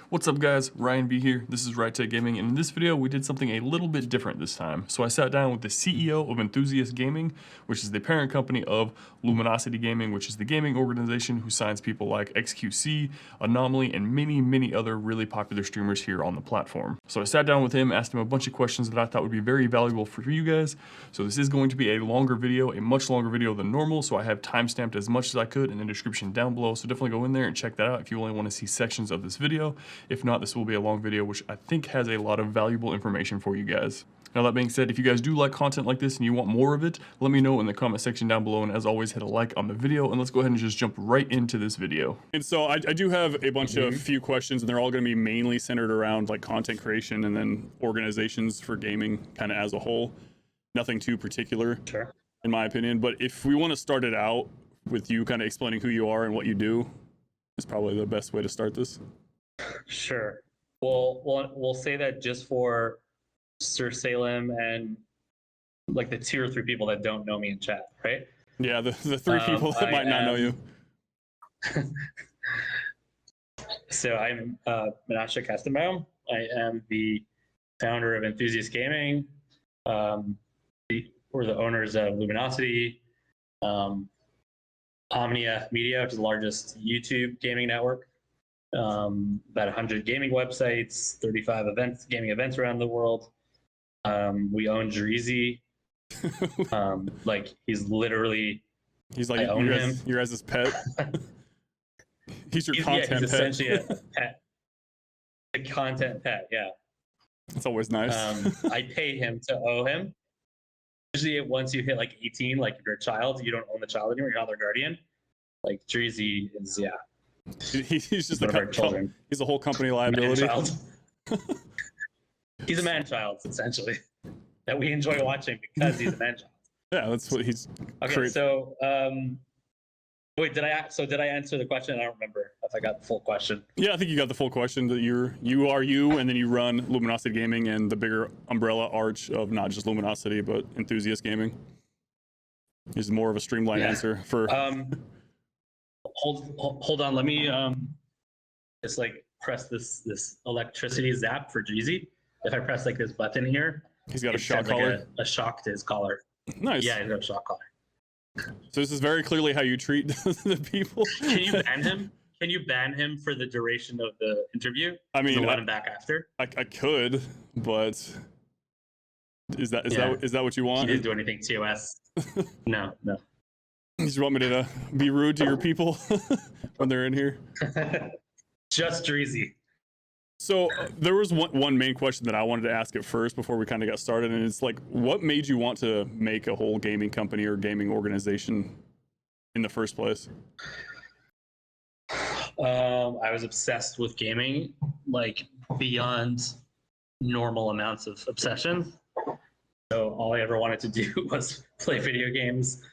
What's up guys, Ryan B here, this is Untitled Gaming, and in this video we did something a little bit different this time. So I sat down with the CEO of Enthusiast Gaming, which is the parent company of Luminosity Gaming, which is the gaming organization who signs people like XQC, Anomaly, and many other really popular streamers here on the platform. So I sat down with him, asked him a bunch of questions that I thought would be very valuable for you guys. So this is going to be a longer video, a much longer video than normal, so I have timestamped as much as I could in the description down below, so definitely go in there and check that out if you only want to see sections of this video. If not, this will be a long video, which I think has a lot of valuable information for you guys. Now that being said, if you guys do like content like this and you want more of it, let me know in the comment section down below, and as always, hit a like on the video, and let's go ahead and just jump right into this video. And so I do have a bunch of few questions, and they're all going to be mainly centered around like content creation and then organizations for gaming kind of as a whole. Nothing too particular, Sure. in my opinion, but if we want to start it out with you kind of explaining who you are and what you do, is probably the best way to start this. Sure. Well, we'll say that just for Sir Salem and like the 2 or 3 people that don't know me in chat, right? Yeah, the 3 people that might not know you. So I'm Menashe Kastenbaum. I am the founder of Enthusiast Gaming. We're the owners of Luminosity, Omnia Media, which is the largest YouTube gaming network. About 100 gaming websites, 35 gaming events around the world. We own Dreezy. Like he's like I own him. Your guys' pet. He's your content he's pet. Essentially a pet. A content pet, yeah. It's always nice. I pay him to owe him. Usually once you hit like 18, like if you're a child, you don't own the child anymore, you're not their guardian. Like Dreezy is, yeah. He's just he's a whole company liability. He's a man-child, essentially, that we enjoy watching because he's a man-child. Yeah, that's what he's. Okay, so wait, did I answer the question? I don't remember if I got the full question. Yeah, I think you got the full question. That you are you, and then you run Luminosity Gaming and the bigger umbrella arch of not just Luminosity but Enthusiast Gaming. Is more of a streamlined answer for. Hold on, let me just like press this electricity zap for Jeezy. If I press like this button here, he's got a shock collar. Like a shock to his collar. Nice. Yeah, he's got a shock collar. So this is very clearly how you treat the people. Can you ban him? Can you ban him for the duration of the interview? I mean, let him back after. I could, but is that what you want? He didn't do anything TOS. No. You just want me to be rude to your people when they're in here? Just Dreezy. So there was one main question that I wanted to ask at first before we kind of got started, and it's like, what made you want to make a whole gaming company or gaming organization in the first place? I was obsessed with gaming, like beyond normal amounts of obsession. So all I ever wanted to do was play video games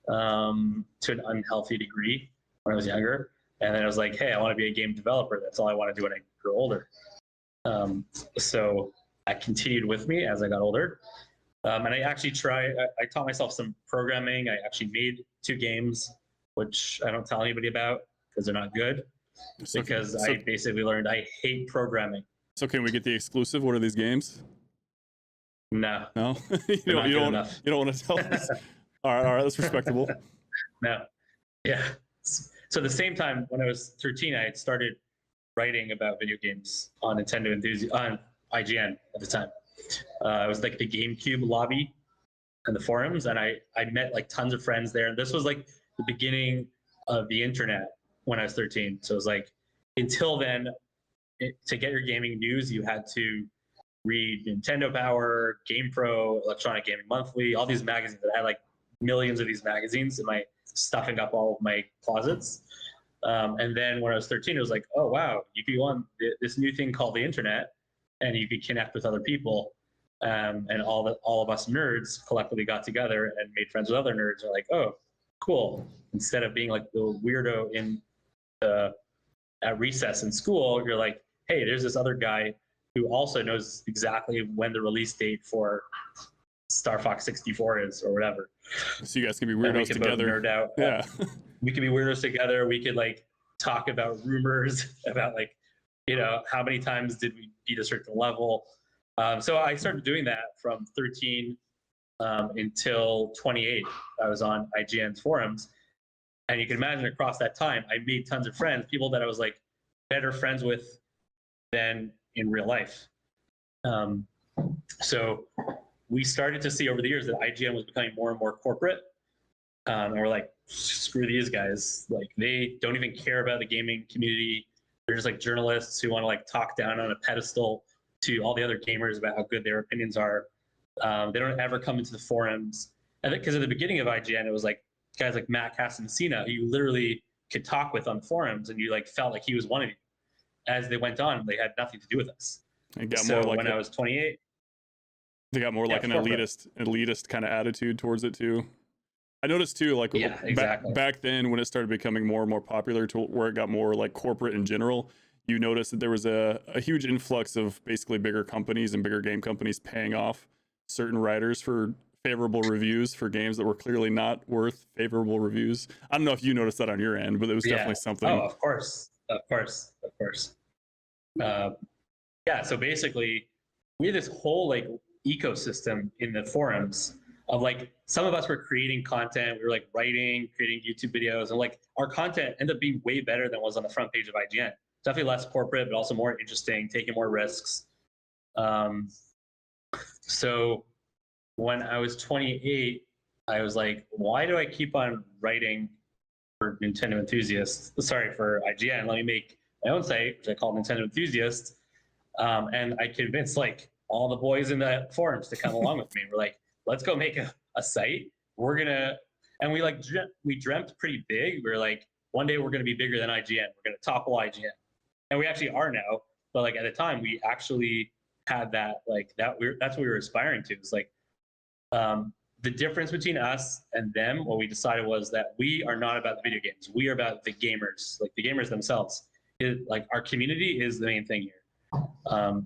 to an unhealthy degree when I was younger. And then I was like, hey, I want to be a game developer. That's all I want to do when I grow older. So that continued with me as I got older. And I actually I taught myself some programming. I actually made 2 games, which I don't tell anybody about because they're not good. I basically learned I hate programming. So can we get the exclusive? What are these games? No. you don't want to tell us? All right, that's respectable. No. Yeah. So at the same time, when I was 13, I had started writing about video games on Nintendo Enthusiast, on IGN at the time. It was like the GameCube lobby and the forums, and I met like tons of friends there. And this was like the beginning of the internet when I was 13. So it was like, until then, to get your gaming news, you had to read Nintendo Power, GamePro, Electronic Gaming Monthly, all these magazines. I had like millions of these magazines in my stuffing up all of my closets. And then when I was 13, it was like, oh wow, you could go on this new thing called the internet, and you could connect with other people. And all of us nerds collectively got together and made friends with other nerds. Are like, oh, cool. Instead of being like the weirdo at recess in school, you're like, hey, there's this other guy who also knows exactly when the release date for Star Fox 64 is or whatever. So you guys can be weirdos together. Nerd out. Yeah. We could be weirdos together. We could like talk about rumors about like how many times did we beat a certain level? So I started doing that from 13 until 28. I was on IGN's forums. And you can imagine across that time, I made tons of friends, people that I was like better friends with than in real life. So we started to see over the years that IGN was becoming more and more corporate. And we're like, screw these guys. Like, they don't even care about the gaming community. They're just like journalists who want to like talk down on a pedestal to all the other gamers about how good their opinions are. They don't ever come into the forums. And because at the beginning of IGN, it was like guys like Matt Casamassina, who you literally could talk with on the forums, and you like felt like he was one of you. As they went on, they had nothing to do with us. It got So more like when I was 28, they got more like an elitist kind of attitude towards it too. I noticed too, like exactly. back then when it started becoming more and more popular to where it got more like corporate in general, you noticed that there was a huge influx of basically bigger companies and bigger game companies paying off certain writers for favorable reviews for games that were clearly not worth favorable reviews. I don't know if you noticed that on your end, but it was definitely something. Oh, of course. So basically, we had this whole like ecosystem in the forums of like, some of us were creating content, we were like writing, creating YouTube videos, and like our content ended up being way better than was on the front page of IGN. Definitely less corporate, but also more interesting, taking more risks. So when I was 28, I was like, why do I keep on writing for Nintendo Enthusiasts? Sorry, for IGN. Let me make my own site, which I call Nintendo Enthusiasts. And I convinced like all the boys in the forums to come along with me. We're like, let's go make a site. And we dreamt pretty big. We were like, one day we're gonna be bigger than IGN. We're gonna topple IGN. And we actually are now. But like at the time, we actually had that, like that's what we were aspiring to. It's like, the difference between us and them, what we decided was that we are not about the video games. We are about the gamers, like the gamers themselves. Like our community is the main thing here.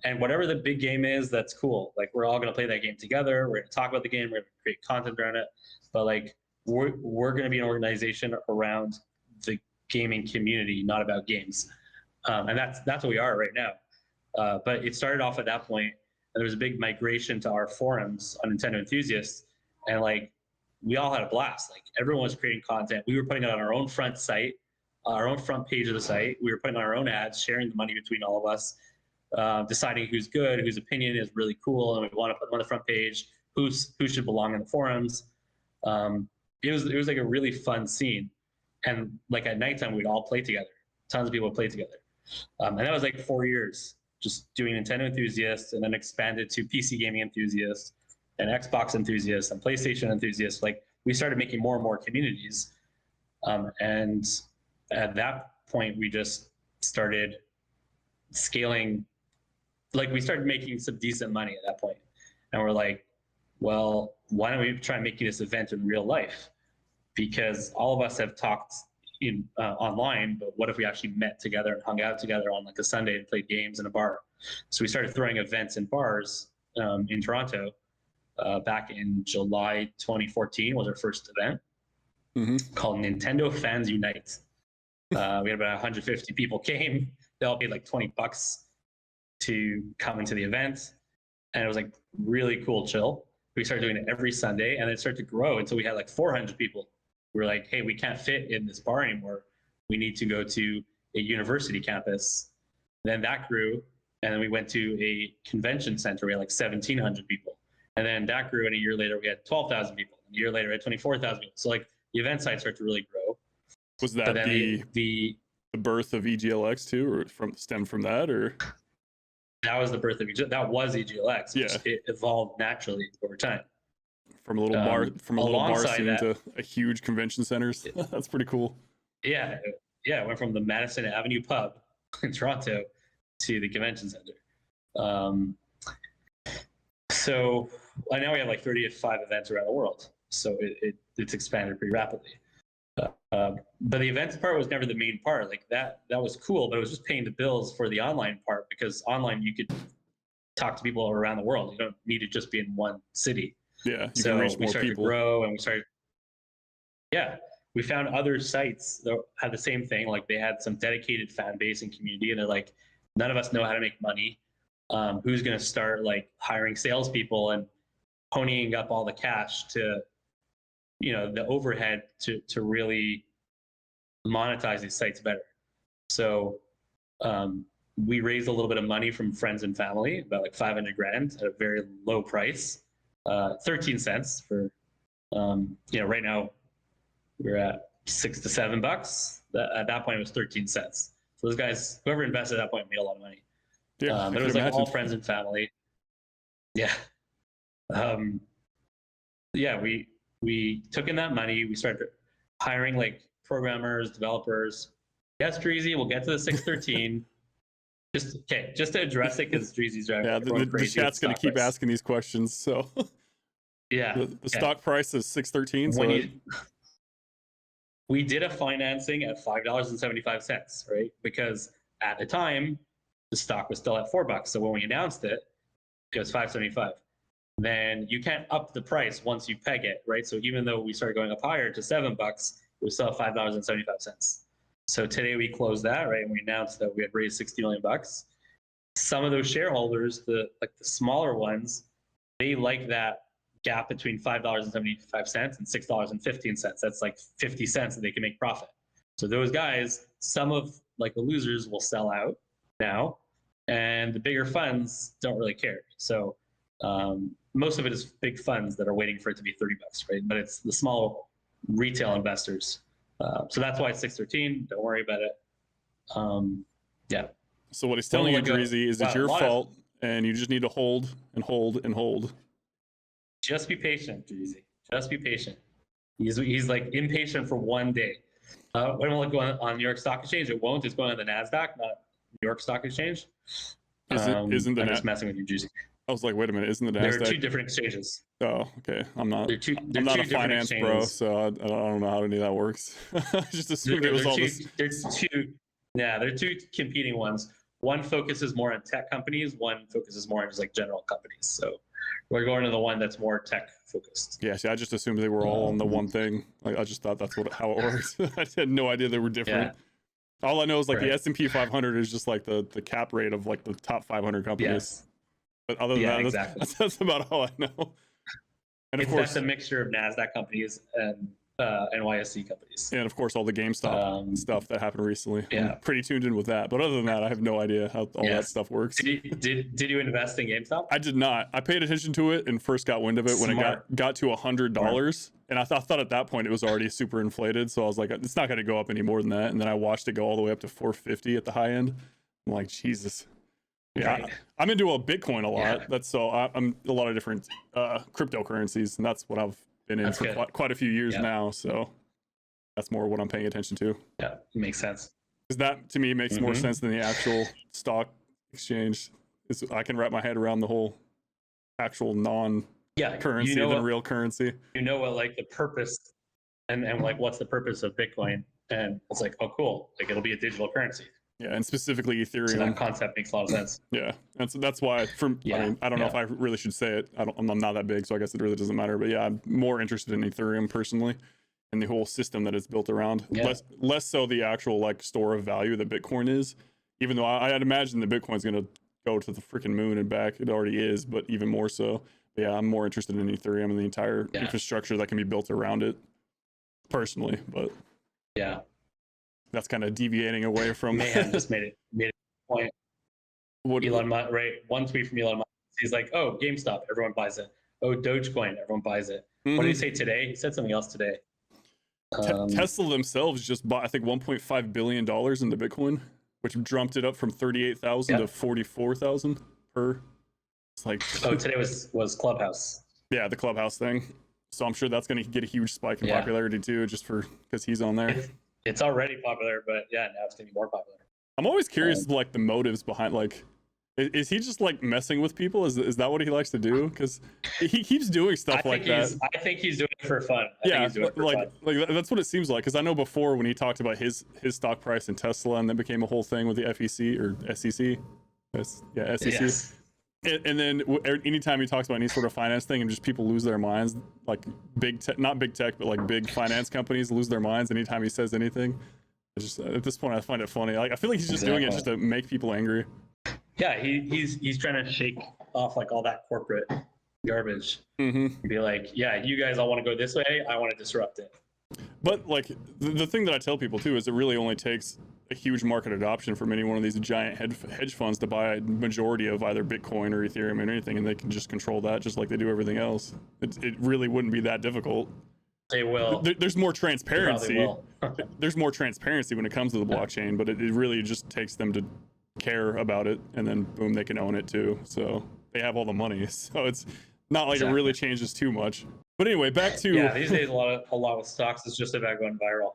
And whatever the big game is, that's cool. Like, we're all going to play that game together. We're going to talk about the game. We're going to create content around it. But like, we're going to be an organization around the gaming community, not about games. And that's what we are right now. But it started off at that point, and there was a big migration to our forums on Nintendo Enthusiasts. And like, we all had a blast. Like, everyone was creating content. We were putting it on our own front site, our own front page of the site. We were putting on our own ads, sharing the money between all of us, deciding who's good, whose opinion is really cool, and we want to put them on the front page, who should belong in the forums. It was like a really fun scene. And like at nighttime, we'd all play together. Tons of people would play together. And that was like 4 years, just doing Nintendo Enthusiasts, and then expanded to PC Gaming Enthusiasts and Xbox Enthusiasts and PlayStation Enthusiasts. Like, we started making more and more communities. And at that point, we just started scaling. Like, we started making some decent money at that point. And we're like, well, why don't we try making this event in real life? Because all of us have talked online, but what if we actually met together and hung out together on like a Sunday and played games in a bar? So we started throwing events in bars in Toronto. Back in July 2014 was our first event, called Nintendo Fans Unite. We had about 150 people came. They all paid like $20 to come into the event, and it was like really cool, chill. We started doing it every Sunday, and it started to grow until we had like 400 people. We were like, hey, we can't fit in this bar anymore. We need to go to a university campus. Then that grew, and then we went to a convention center. We had like 1,700 people. And then that grew, and a year later we had 12,000 people. And a year later we had 24,000 people. So like, the event side started to really grow. Was that the birth of EGLX too, or stemmed from that, or? That was the birth of that was EGLX. Yeah. It evolved naturally over time. From a little bar scene to a huge convention centers. That's pretty cool. Yeah, it went from the Madison Avenue pub in Toronto to the convention center. So now we have like 35 events around the world. So it's expanded pretty rapidly. But the events part was never the main part. Like that was cool, but it was just paying the bills for the online part, because online you could talk to people around the world. You don't need to just be in one city. Yeah, you can reach more people. We started to grow, and we found other sites that had the same thing. Like, they had some dedicated fan base and community, and they're like, None of us know how to make money. Who's going to start like hiring salespeople and ponying up all the cash to, the overhead to really monetize these sites better? So we raised a little bit of money from friends and family, about like 500 grand at a very low price, 13 cents for, right now we're at $6 to $7. At that point, it was 13 cents. So those guys, whoever invested at that point, made a lot of money. Yeah, But it was like all friends and family. Yeah. Yeah, we took in that money. We started hiring like programmers, developers. Yes, Dreezy, we'll get to the 613. Just to address it, because Dreezy's driving. Yeah, the chat's going to keep asking these questions. So yeah, the stock price is 613. So we did a financing at $5.75, right? Because at the time, the stock was still at $4. So when we announced it, it was $5.75. Then you can't up the price once you peg it, right? So even though we started going up higher to $7, it was still $5.75. So today we closed that, right? And we announced that we had raised $60 million. Some of those shareholders, the smaller ones, they like that gap between $5.75 and $6.15. That's like 50 cents that they can make profit. So those guys, some of like the losers will sell out now, and the bigger funds don't really care. So most of it is big funds that are waiting for it to be $30, right? But it's the small retail investors. So that's why it's 613. Don't worry about it. Yeah. So what he's telling you, Dreezy, is it's your fault, and you just need to hold and hold and hold. Just be patient, Dreezy. Just be patient. He's like impatient for one day. When will it go on New York Stock Exchange? It won't. It's going on the NASDAQ, not New York Stock Exchange. Isn't the I'm just messing with you, Dreezy. I was like, wait a minute, isn't the NASDAQ? There are two different exchanges. Oh, okay. I'm not a finance exchanges. bro, so I don't know how any of that works. I just assumed it was all this. They're two competing ones. One focuses more on tech companies. One focuses more on just like general companies. So we're going to the one that's more tech focused. Yeah, see, I just assumed they were all on the one thing. Like I just thought that's how it works. I had no idea they were different. Yeah. All I know is like the S&P 500 is just like the cap rate of like the top 500 companies. Yes. But other than that, exactly. that's about all I know. And of course, that's a mixture of NASDAQ companies and NYSE companies. And of course, all the GameStop stuff that happened recently. Yeah. I'm pretty tuned in with that. But other than that, I have no idea how all that stuff works. Did you invest in GameStop? I did not. I paid attention to it and first got wind of it when it got to $100. And I thought at that point it was already super inflated. So I was like, it's not going to go up any more than that. And then I watched it go all the way up to 450 at the high end. I'm like, Jesus. Yeah, right. I'm into Bitcoin a lot. Yeah. That's so I'm a lot of different cryptocurrencies, and that's what I've been in for quite a few years now. So that's more what I'm paying attention to. Yeah, makes sense. Because that to me makes more sense than the actual stock exchange. I can wrap my head around the whole actual non-currency than real currency. You know what, like the purpose and like what's the purpose of Bitcoin? And it's like, oh, cool, like it'll be a digital currency. Yeah, and specifically Ethereum. So that concept makes a lot of sense. Yeah, and so that's why. I mean, I don't know if I really should say it. I'm not that big, so I guess it really doesn't matter. But yeah, I'm more interested in Ethereum personally, and the whole system that it's built around. Yeah. Less so the actual like store of value that Bitcoin is. Even though I'd imagine that Bitcoin's going to go to the freaking moon and back. It already is, but even more so. But yeah, I'm more interested in Ethereum and the entire infrastructure that can be built around it. Personally, but yeah. That's kind of deviating away from. Man, just made a point. Elon Musk, right? One tweet from Elon Musk. He's like, "Oh, GameStop, everyone buys it. Oh, Dogecoin, everyone buys it." What did he say today? He said something else today. Tesla themselves just bought, I think, $1.5 billion into Bitcoin, which jumped it up from 38,000 to 44,000 per. It's like. Oh, today was Clubhouse. Yeah, the Clubhouse thing. So I'm sure that's going to get a huge spike in popularity too, just because he's on there. It's already popular, but now it's gonna be more popular. I'm always curious, like the motives behind, like, is he just like messing with people? Is that what he likes to do? Because he keeps doing stuff like that. I think he's doing it for fun. Like that's what it seems like. Because I know before when he talked about his stock price in Tesla, and then became a whole thing with the FEC or SEC. SEC. Yes. And then anytime he talks about any sort of finance thing, and just people lose their minds, like not big tech, but like big finance companies lose their minds anytime he says anything. It's just at this point, I find it funny. Like I feel like he's just doing it just to make people angry. Yeah, he's trying to shake off like all that corporate garbage. Mm-hmm. Be like, yeah, you guys all want to go this way. I want to disrupt it. But like the thing that I tell people too is it really only takes a huge market adoption from any one of these giant hedge funds to buy a majority of either Bitcoin or Ethereum or anything, and they can just control that just like they do everything else. It really wouldn't be that difficult. They will. There's more transparency. Will. There's more transparency when it comes to the blockchain, but it really just takes them to care about it, and then boom, they can own it too. So they have all the money. So it's not like it really changes too much. But anyway, back to these days a lot with stocks is just about going viral.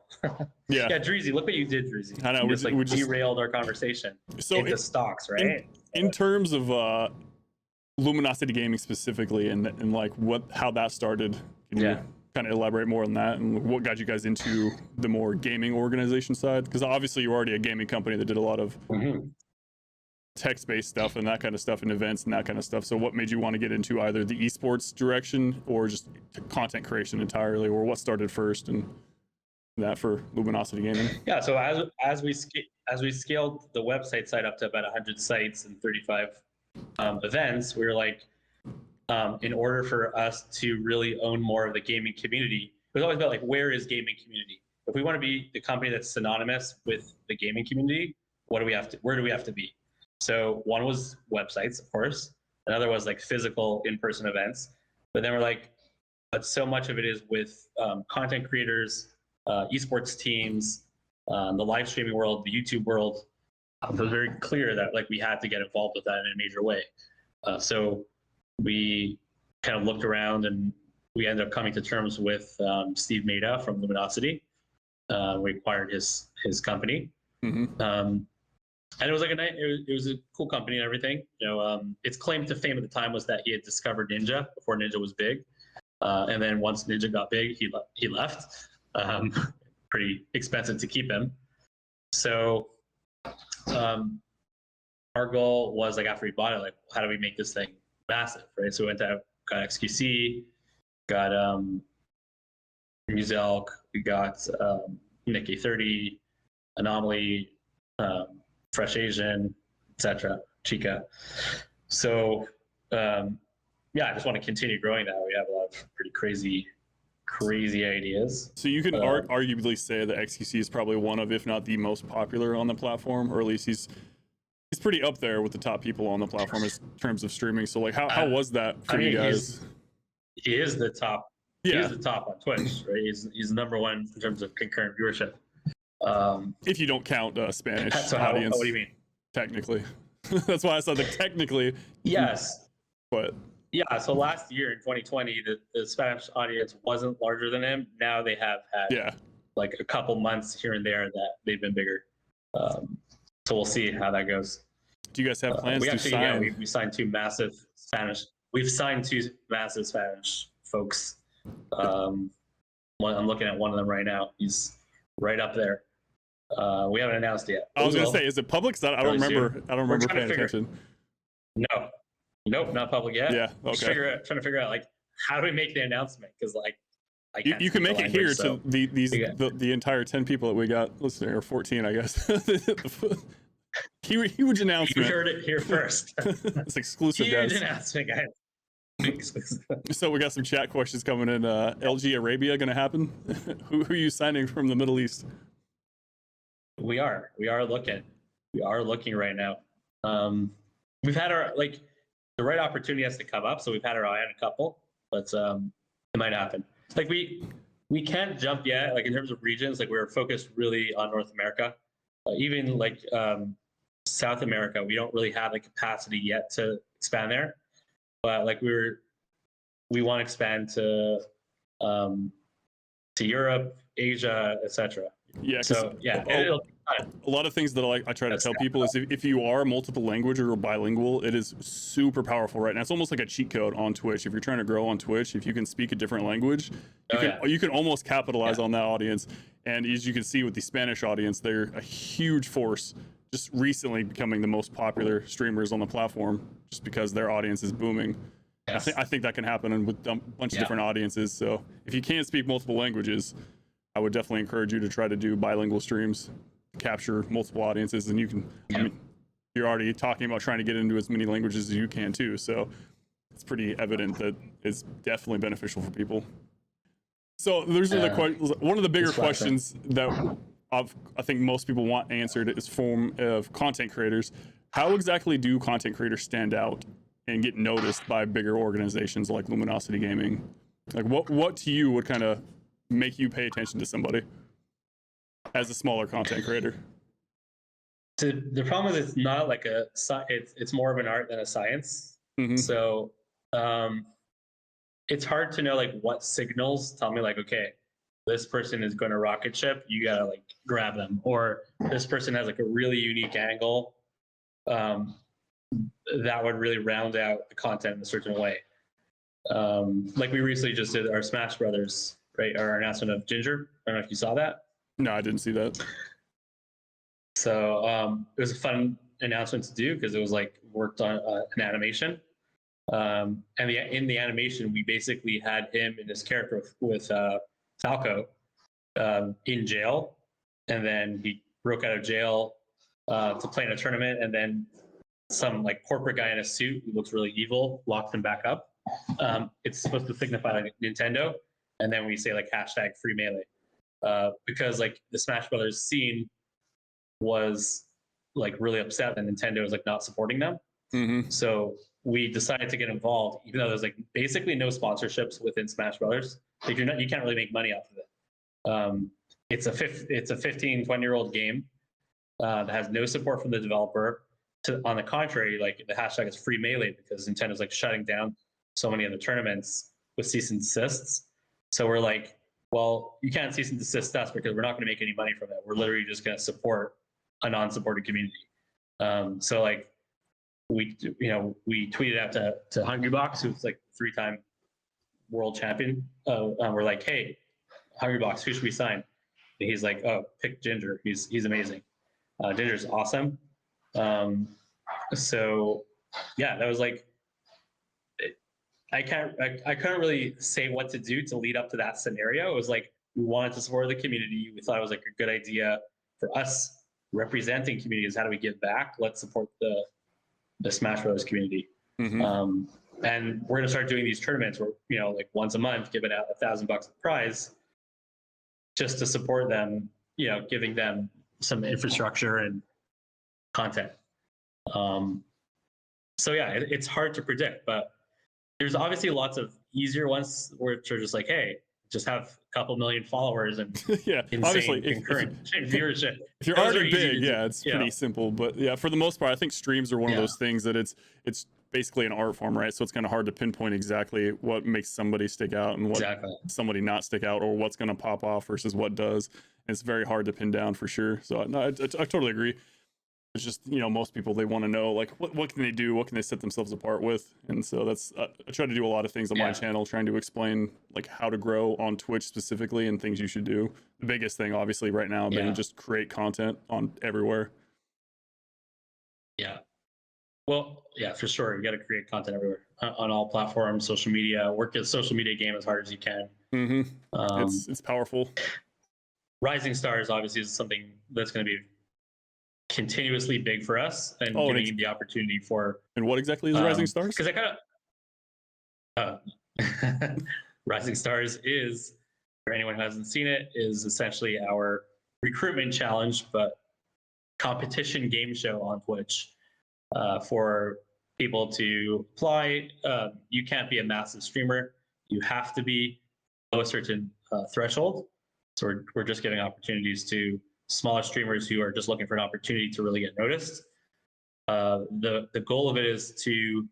yeah, Dreezy, look what you did, Dreezy. I know we just derailed our conversation into stocks, right? In terms of Luminosity Gaming specifically, and like how that started, can you kind of elaborate more on that and what got you guys into the more gaming organization side? Because obviously you're already a gaming company that did a lot of text-based stuff and that kind of stuff and events and that kind of stuff. So what made you want to get into either the esports direction or just content creation entirely, or what started first and that for Luminosity Gaming? Yeah, so as we scaled the website site up to about 100 sites and 35 events, we were like, in order for us to really own more of the gaming community, it was always about like, where is gaming community? If we want to be the company that's synonymous with the gaming community, where do we have to be? So one was websites, of course. Another was like physical in-person events. But then we're like, but so much of it is with content creators, esports teams, the live streaming world, the YouTube world. It was very clear that like we had to get involved with that in a major way. So we kind of looked around and we ended up coming to terms with Steve Maida from Luminosity. We acquired his company. And it was like it was a cool company and everything. You know, its claim to fame at the time was that he had discovered Ninja before Ninja was big, and then once Ninja got big, he left. Pretty expensive to keep him. So our goal was like after we bought it, like how do we make this thing massive, right? So we got XQC, got Muselk, we got Nick 30, Anomaly. Fresh Asian, etc., Chika. So, I just want to continue growing that. We have a lot of pretty crazy ideas. So you can arguably say that XQC is probably one of, if not the most popular on the platform, or at least he's pretty up there with the top people on the platform in terms of streaming. So, like, how was that for you guys? He is the top. Yeah. He is the top on Twitch, right? He's number one in terms of concurrent viewership. If you don't count Spanish so audience, what do you mean? Technically, that's why I said that technically. Yes. But yeah, so last year in 2020, the Spanish audience wasn't larger than him. Now they have had like a couple months here and there that they've been bigger. So we'll see how that goes. Do you guys have plans to sign? Yeah, we signed two massive Spanish. We've signed two massive Spanish folks. I'm looking at one of them right now. He's right up there. We haven't announced yet. I was going to say, is it public? I don't remember. I don't remember paying attention. Nope, not public yet. Yeah, okay. Trying to figure out like how do we make the announcement, because like you can make it here to the entire 10 people that we got listening, or 14, I guess. Huge announcement. You heard it here first. It's exclusive, guys. Huge announcement, guys. So we got some chat questions coming in. LG Arabia going to happen? Who are you signing from the Middle East? We are looking right now. We've had the right opportunity has to come up, so we've had our eye on a couple, but it might happen. Like we can't jump yet. Like in terms of regions, like we're focused really on North America. Even like South America, we don't really have the capacity yet to expand there. But like we want to expand to Europe, Asia, etc. Yeah. So yeah, a lot of things that I try to tell people is if you are multiple language or bilingual, it is super powerful right now. It's almost like a cheat code on Twitch. If you're trying to grow on Twitch, if you can speak a different language, you can almost capitalize on that audience. And as you can see with the Spanish audience, they're a huge force, just recently becoming the most popular streamers on the platform just because their audience is booming. Yes. I think that can happen with a bunch of different audiences. So if you can't speak multiple languages, I would definitely encourage you to try to do bilingual streams, capture multiple audiences, and you can. I mean, you're already talking about trying to get into as many languages as you can too. So it's pretty evident that it's definitely beneficial for people. So there's one of the bigger questions that I think most people want answered is form of content creators. How exactly do content creators stand out and get noticed by bigger organizations like Luminosity Gaming? Like what to you would kind of make you pay attention to somebody as a smaller content creator? So the problem is it's not like it's more of an art than a science. Mm-hmm. So it's hard to know like what signals tell me like, okay, this person is going to rocket ship, you gotta like grab them, or this person has like a really unique angle that would really round out the content in a certain way. Like we recently just did our Smash Brothers, right? Our announcement of Ginger. I don't know if you saw that. No, I didn't see that. So it was a fun announcement to do because it was like worked on an animation. And in the animation, we basically had him and his character with Falco in jail, and then he broke out of jail to play in a tournament, and then some like corporate guy in a suit who looks really evil locked him back up. It's supposed to signify like Nintendo, and then we say like hashtag free melee because like the Smash Brothers scene was like really upset that Nintendo was like not supporting them. Mm-hmm. So we decided to get involved, even though there's like basically no sponsorships within Smash Brothers. Like you can't really make money off of it. It's a 15, 20-year-old game that has no support from the developer. On the contrary, like the hashtag is free melee because Nintendo's like shutting down so many of the tournaments with cease and desists. So we're like, well, you can't cease and desist us because we're not going to make any money from it. We're literally just going to support a non-supported community. So like we tweeted out to Hungrybox, who's like 3-time world champion. We're like, hey, Hungrybox, who should we sign? And he's like, oh, pick Ginger. He's amazing. Ginger's awesome. So yeah, that was like, I couldn't really say what to do to lead up to that scenario. It was like, we wanted to support the community. We thought it was like a good idea for us representing communities. How do we give back? Let's support the Smash Bros community. Mm-hmm. And we're going to start doing these tournaments where, like once a month, giving out $1,000 a prize just to support them, giving them some infrastructure and content. So yeah, it's hard to predict, but there's obviously lots of easier ones which are just like, hey, just have a couple million followers and yeah, obviously concurrent viewership. If you're already big, it's pretty simple. But yeah, for the most part, I think streams are one of those things that it's basically an art form, right? So it's kind of hard to pinpoint exactly what makes somebody stick out and what somebody not stick out, or what's going to pop off versus what does. And it's very hard to pin down for sure. So no, I totally agree. It's just, most people, they want to know like what can they do, what can they set themselves apart with. And so that's I try to do a lot of things on my channel, trying to explain like how to grow on Twitch specifically and things you should do. The biggest thing obviously right now being just create content on everywhere. Yeah, well, yeah, for sure, you got to create content everywhere on all platforms, social media. Work a social media game as hard as you can. Mm-hmm. It's powerful. Rising Stars obviously is something that's going to be continuously big for us and giving the opportunity for. And what exactly is Rising Stars? Because I kind of Rising Stars is, for anyone who hasn't seen it, is essentially our recruitment challenge, but competition game show on Twitch for people to apply. You can't be a massive streamer. You have to be below a certain threshold. So we're just giving opportunities to smaller streamers who are just looking for an opportunity to really get noticed. The goal of it is to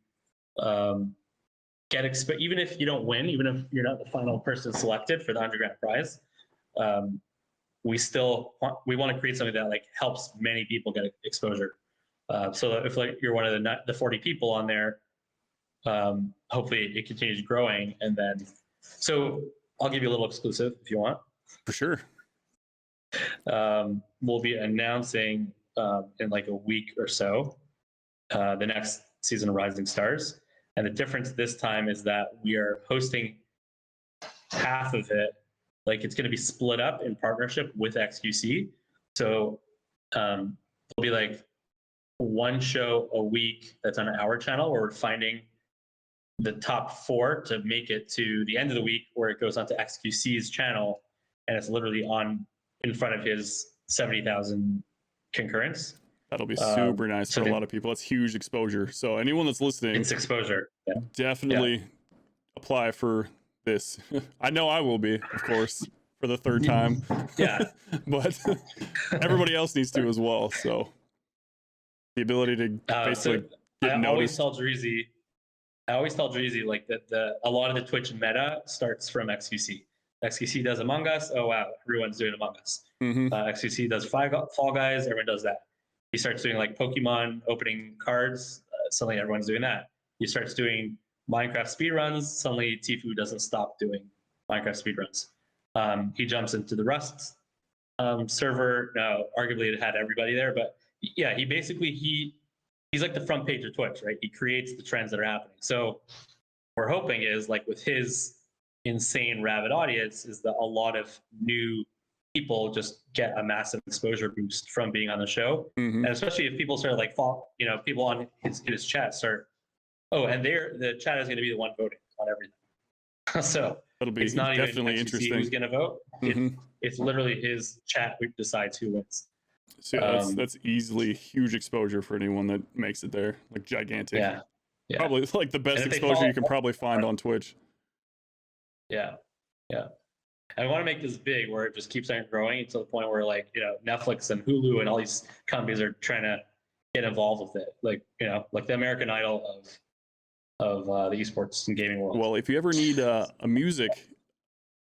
even if you don't win, even if you're not the final person selected for the $100,000 prize, we want to create something that like helps many people get exposure. So if like you're one of the 40 people on there, hopefully it continues growing. And then, so I'll give you a little exclusive if you want. For sure. We'll be announcing in like a week or so the next season of Rising Stars. And the difference this time is that we are hosting half of it. Like it's going to be split up in partnership with XQC. So there'll be like one show a week that's on our channel, where we're finding the top 4 to make it to the end of the week, where it goes onto XQC's channel, and it's literally on in front of his 70,000 concurrents. That'll be super nice for a lot of people. That's huge exposure. So anyone that's listening, it's exposure. Yeah. Definitely apply for this. I know I will be, of course, for the 3rd time. Yeah. But everybody else needs to as well. So the ability to basically get noticed. I always tell Dreezy like that a lot of the Twitch meta starts from XQC. XQC does Among Us. Oh wow, everyone's doing Among Us. XQC does Fall Guys. Everyone does that. He starts doing like Pokemon opening cards. Suddenly everyone's doing that. He starts doing Minecraft speedruns. Suddenly Tfue doesn't stop doing Minecraft speedruns. He jumps into the Rust server. Now, arguably it had everybody there, but yeah, he's like the front page of Twitch, right? He creates the trends that are happening. So what we're hoping is like with his insane rabid audience is that a lot of new people just get a massive exposure boost from being on the show. And especially if people start like people on his chat start, and the chat is going to be the one voting on everything. So that'll be it's not definitely even interesting who's going to vote. It's literally his chat who decides who wins. So that's easily huge exposure for anyone that makes it there, like gigantic. Yeah. Probably like the best exposure you can probably find on Twitch. Yeah. I want to make this big where it just keeps on growing to the point where like, Netflix and Hulu and all these companies are trying to get involved with it. Like, like the American Idol of the esports and gaming world. Well, if you ever need a music,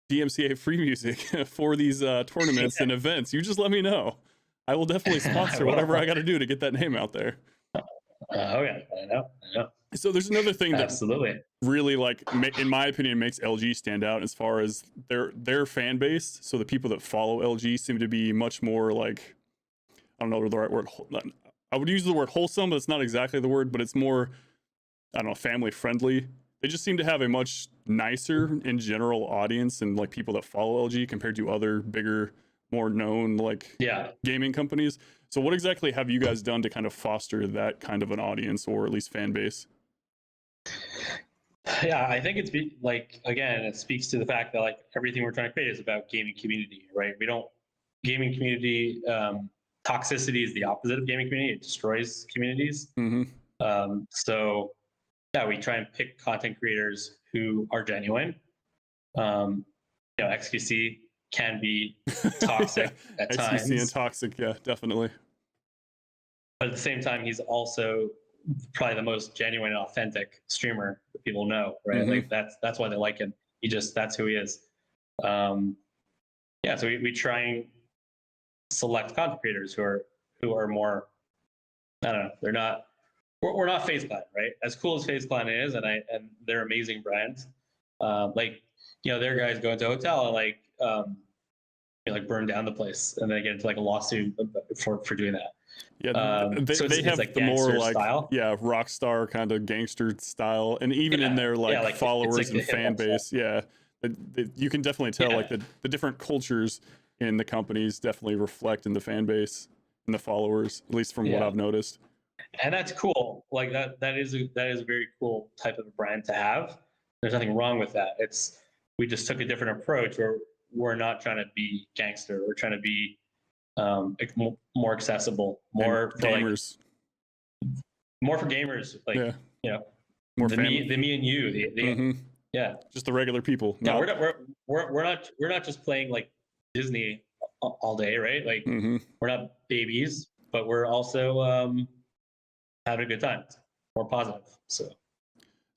DMCA free music for these tournaments and events, you just let me know. I will definitely sponsor whatever I got to do to get that name out there. I know. So there's another thing that absolutely really, like, in my opinion, makes LG stand out as far as their fan base. So the people that follow LG seem to be much more like, I don't know the right word. I would use the word wholesome, but it's not exactly the word, but it's more, I don't know, family friendly. They just seem to have a much nicer in general audience and like people that follow LG compared to other bigger, more known gaming companies. So what exactly have you guys done to kind of foster that kind of an audience, or at least fan base? Yeah, I think it speaks to the fact that like everything we're trying to create is about gaming community, right? Gaming community toxicity is the opposite of gaming community. It destroys communities. So yeah, we try and pick content creators who are genuine. XQC can be toxic at times. XQC and toxic, yeah, definitely. But at the same time, he's also probably the most genuine and authentic streamer that people know, right? Like that's why they like him. That's who he is. So we try and select content creators who are more, I don't know, we're not FaZe Clan, right? As cool as FaZe Clan is, and they're amazing brands. Their guys go into a hotel and burn down the place, and then get into like a lawsuit for doing that. Yeah, they have like the more like style. Rock star kind of gangster style, and even in their followers and fan base, you can definitely tell like the different cultures in the companies definitely reflect in the fan base and the followers, at least from what I've noticed. And that's cool. Like that is a very cool type of brand to have. There's nothing wrong with that. We just took a different approach where we're not trying to be gangster. We're trying to be more accessible, more for gamers. More for gamers, more the me and you, just the regular people. Yeah, we're not just playing like Disney all day, right? Like we're not babies, but we're also having a good time, more positive. So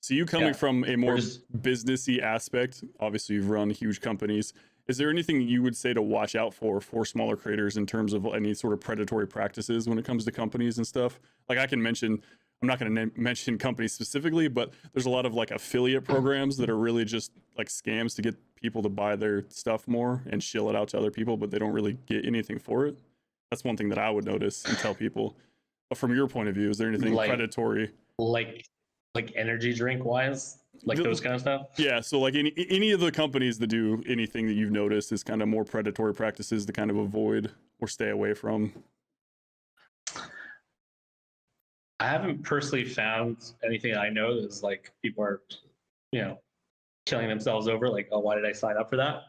you coming from a more businessy aspect, obviously you've run huge companies. Is there anything you would say to watch out for smaller creators in terms of any sort of predatory practices when it comes to companies and stuff? Like I'm not going to mention companies specifically, but there's a lot of like affiliate programs that are really just like scams to get people to buy their stuff more and shill it out to other people, but they don't really get anything for it. That's one thing that I would notice and tell people. But from your point of view, is there anything predatory? Like energy drink wise? Like those kind of stuff? Yeah, so like any of the companies that do anything that you've noticed is kind of more predatory practices to kind of avoid or stay away from. I haven't personally found anything I know that's like people are, killing themselves over. Like, oh, why did I sign up for that?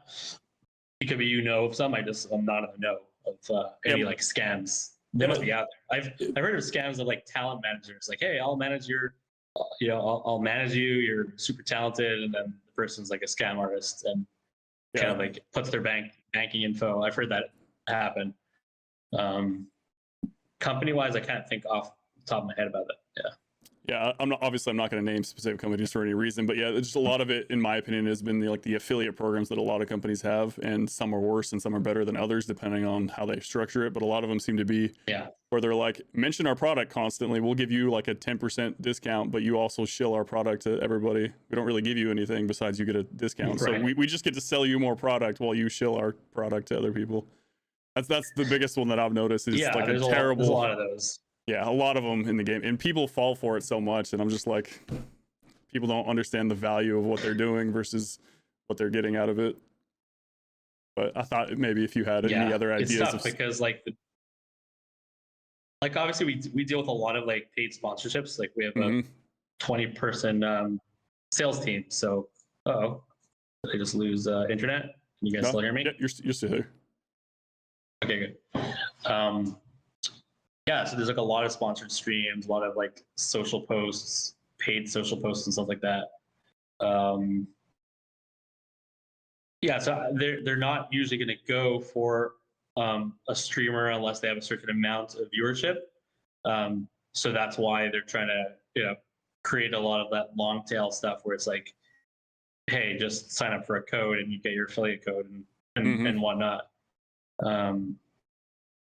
It could be of some. I'm not in the know of any like scams. They must be out there. I've heard of scams of like talent managers. Like, hey, I'll manage your, I'll manage you. You're super talented, and then the person's like a scam artist and kind of like puts their banking info. I've heard that happen. Company wise, I can't think off the top of my head about that. Yeah, I'm not going to name specific companies for any reason, but yeah, just a lot of it, in my opinion, has been the affiliate programs that a lot of companies have, and some are worse and some are better than others depending on how they structure it. But a lot of them seem to be where they're like, mention our product constantly, we'll give you like a 10% discount, but you also shill our product to everybody. We don't really give you anything besides you get a discount. Right. So we just get to sell you more product while you shill our product to other people. That's the biggest one that I've noticed. Is like a terrible. There's a lot of those. Yeah, a lot of them in the game, and people fall for it so much, and I'm just like, people don't understand the value of what they're doing versus what they're getting out of it. But I thought maybe if you had any other ideas, it's tough because like obviously we deal with a lot of like paid sponsorships. Like we have a 20-person sales team. So, did I just lose internet? Can you guys still hear me? Yeah, you're still here. Okay, good. So there's like a lot of sponsored streams, a lot of like social posts, paid social posts and stuff like that. So they're not usually going to go for a streamer unless they have a certain amount of viewership. So that's why they're trying to create a lot of that long tail stuff where it's like, hey, just sign up for a code and you get your affiliate code and whatnot.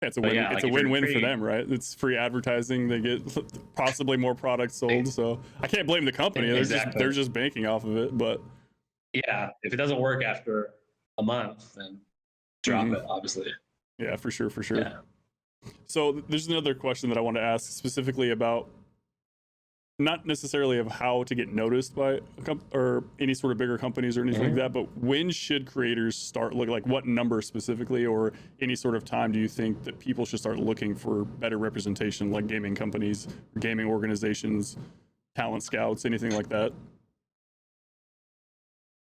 It's a win. It's a win-win for them, right? It's free advertising. They get possibly more products sold. So I can't blame the company. They're just banking off of it. But yeah, if it doesn't work after a month, then drop it. Obviously. Yeah, for sure. Yeah. So there's another question that I want to ask specifically about, not necessarily of how to get noticed by or any sort of bigger companies or anything like that, but when should creators start looking, like what number specifically, or any sort of time do you think that people should start looking for better representation, like gaming companies, gaming organizations, talent scouts, anything like that?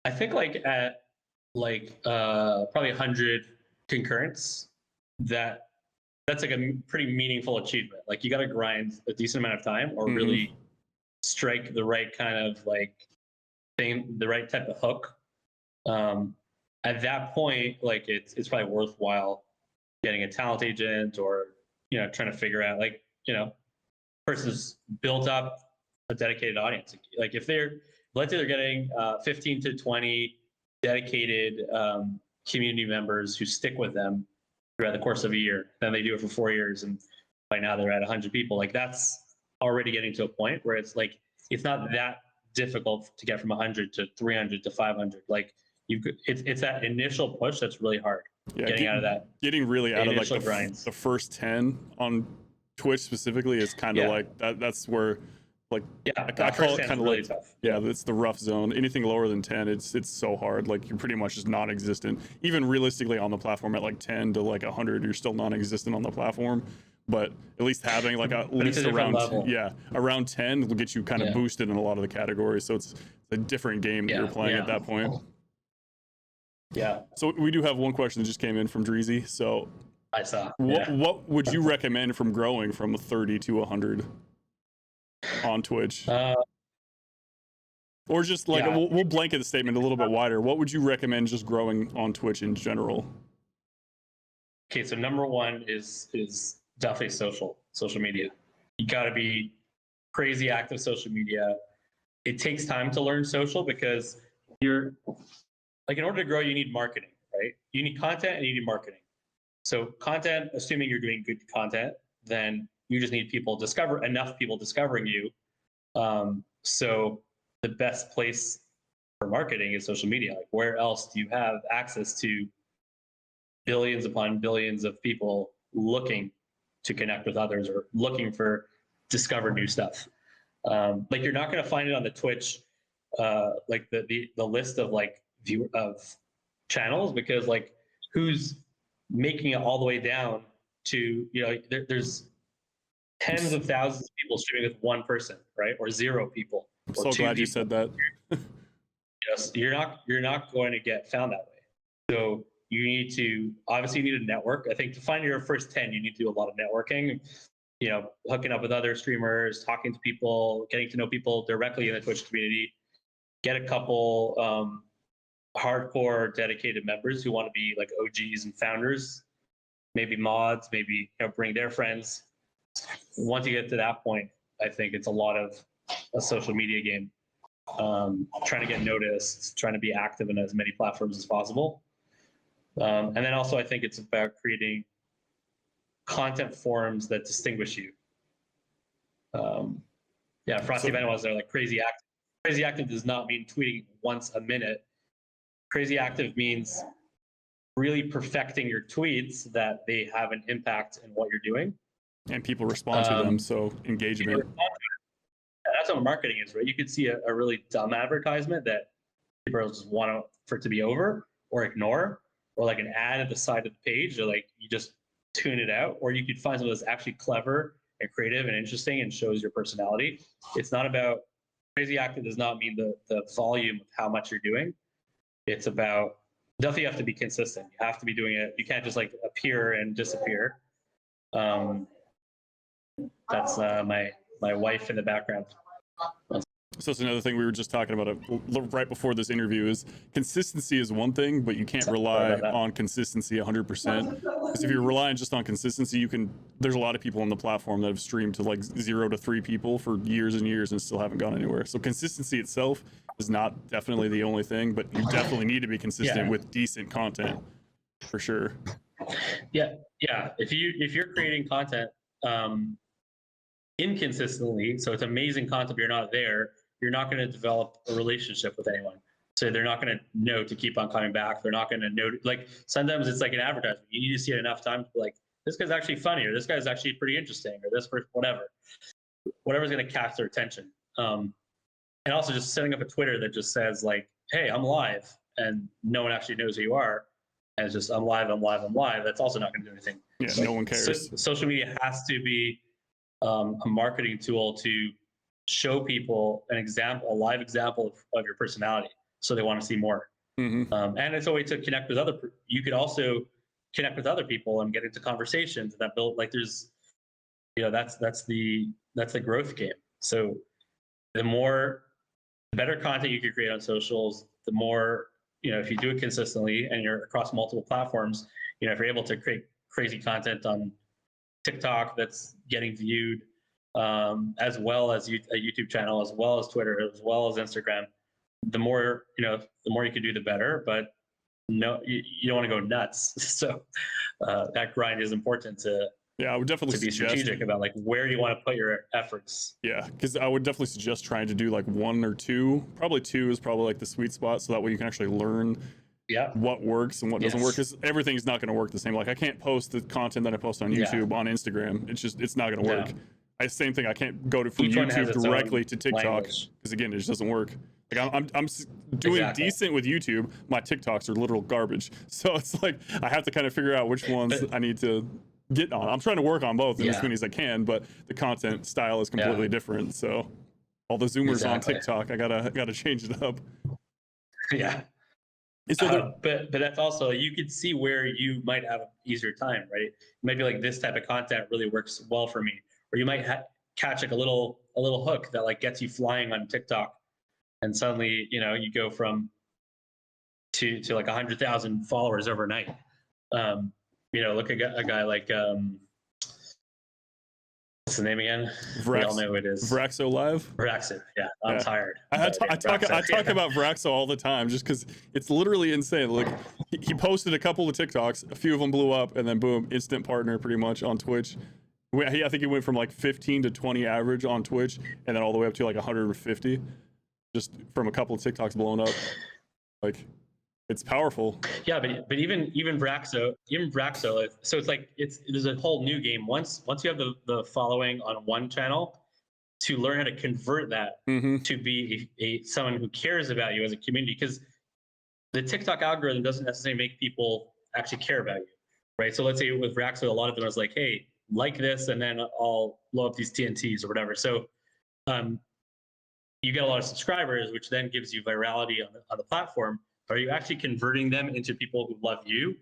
I think like at probably 100 concurrents, that's like a pretty meaningful achievement. Like you got to grind a decent amount of time or really strike the right kind of like thing, the right type of hook. At that point, like it's probably worthwhile getting a talent agent or trying to figure out like person's built up a dedicated audience. Like if let's say they're getting 15 to 20 dedicated community members who stick with them throughout the course of a year, then they do it for 4 years, and by now they're at 100 people. Like that's already getting to a point where it's like it's not that difficult to get from 100 to 300 to 500. Like it's that initial push that's really hard. Getting out of that, getting really out of like the first 10 on Twitch specifically is kind of like that. That's where like I call it kind of really like tough. It's the rough zone. Anything lower than 10, it's so hard. Like you're pretty much just non-existent. Even realistically on the platform at like 10 to like 100, you're still non-existent on the platform. But at least having like at least around around 10 will get you kind of boosted in a lot of the categories. So it's a different game that you're playing at that point. Yeah. So we do have one question that just came in from Dreezy. So I saw. What would you recommend from growing from 30 to 100 on Twitch? Or just like we'll blanket the statement a little bit wider. What would you recommend just growing on Twitch in general? Okay, so number one is definitely social media. You got to be crazy active social media. It takes time to learn social because you're like, in order to grow, you need marketing, right? You need content and you need marketing. So content, assuming you're doing good content, then you just need enough people discovering you. So the best place for marketing is social media. Like where else do you have access to billions upon billions of people looking to connect with others or looking for discover new stuff? Like you're not going to find it on the Twitch, like the list of like of channels, because like who's making it all the way down to there's tens of thousands of people streaming with one person, right? Or 0 people. I'm so glad you said that. Yes, you're not going to get found that way. So you need to, obviously you need a network. I think to find your first 10, you need to do a lot of networking, you know, hooking up with other streamers, talking to people, getting to know people directly in the Twitch community, get a couple hardcore dedicated members who want to be like OGs and founders, maybe mods, maybe, you know, bring their friends. Once you get to that point, I think it's a lot of a social media game. Trying to get noticed, trying to be active in as many platforms as possible. And then also I think it's about creating content forms that distinguish you. Yeah, Frosty Venom was there, like crazy active. Crazy active does not mean tweeting once a minute. Crazy active means really perfecting your tweets that they have an impact in what you're doing. And people respond to them, so engagement. That's what marketing is, right? You could see a really dumb advertisement that people just want for it to be over or ignore, or like an ad at the side of the page, or like you just tune it out, or you could find something that's actually clever and creative and interesting and shows your personality. It's not about, crazy active does not mean the volume of how much you're doing. It's about, definitely you have to be consistent. You have to be doing it. You can't just like appear and disappear. That's my wife in the background. So it's another thing we were just talking about right before this interview is consistency is one thing, but you can't rely on consistency 100%. Because if you're relying just on consistency, there's a lot of people on the platform that have streamed to like 0 to 3 people for years and years and still haven't gone anywhere. So consistency itself is not definitely the only thing, but you definitely need to be consistent with decent content for sure. Yeah. If you're creating content inconsistently, so it's amazing content, but you're not there, you're not going to develop a relationship with anyone. So they're not going to know to keep on coming back. They're not going to know, like sometimes it's like an advertisement. You need to see it enough times to be like, this guy's actually funny, or this guy's actually pretty interesting, or this person, whatever's going to catch their attention. And also just setting up a Twitter that just says like, hey, I'm live, and no one actually knows who you are. And it's just, I'm live. That's also not going to do anything. Yeah, like, no one cares. Social media has to be a marketing tool to show people a live example of your personality, so they want to see more. And it's a way to connect with you could also connect with other people and get into conversations that build, like there's, you know, that's the growth game. So the better content you can create on socials, the more, you know, if you do it consistently and you're across multiple platforms, you know, if you're able to create crazy content on TikTok that's getting viewed, as well as a YouTube channel, as well as Twitter, as well as Instagram, the more you can do, the better. But no, you don't want to go nuts. So that grind is important to. Yeah, I would definitely be strategic about like where you want to put your efforts. Yeah, because I would definitely suggest trying to do like 1 or 2. Probably 2 is probably like the sweet spot, so that way you can actually learn what works and what doesn't work. Because everything's not going to work the same. Like I can't post the content that I post on YouTube on Instagram. It's not going to work. Same thing. I can't go from YouTube directly to TikTok because again, it just doesn't work. Like I'm doing decent with YouTube. My TikToks are literal garbage. So it's like I have to kind of figure out which ones I need to get on. I'm trying to work on both as many as I can, but the content style is completely different. So all the Zoomers on TikTok, I gotta change it up. Yeah. So but that's also, you could see where you might have an easier time, right? It might be like this type of content really works well for me, or you might catch like a little hook that like gets you flying on TikTok, and suddenly, you know, you go from to like 100,000 followers overnight. You know, look at a guy like what's the name again? We all know who it is. Vraxo Live. Vraxo, yeah. I'm tired. I talk about Vraxo all the time, just because it's literally insane. Like he posted a couple of TikToks, a few of them blew up, and then boom, instant partner pretty much on Twitch. I think he went from like 15 to 20 average on Twitch, and then all the way up to like 150, just from a couple of TikToks blown up. Like, it's powerful. Yeah, but even Vraxo, so it's like there's a whole new game. Once you have the following on one channel, to learn how to convert that to be someone who cares about you as a community, because the TikTok algorithm doesn't necessarily make people actually care about you, right? So let's say with Vraxo, a lot of them was like, hey, like this, and then I'll blow up these TNTs or whatever. So you get a lot of subscribers, which then gives you virality on the platform. Are you actually converting them into people who love you?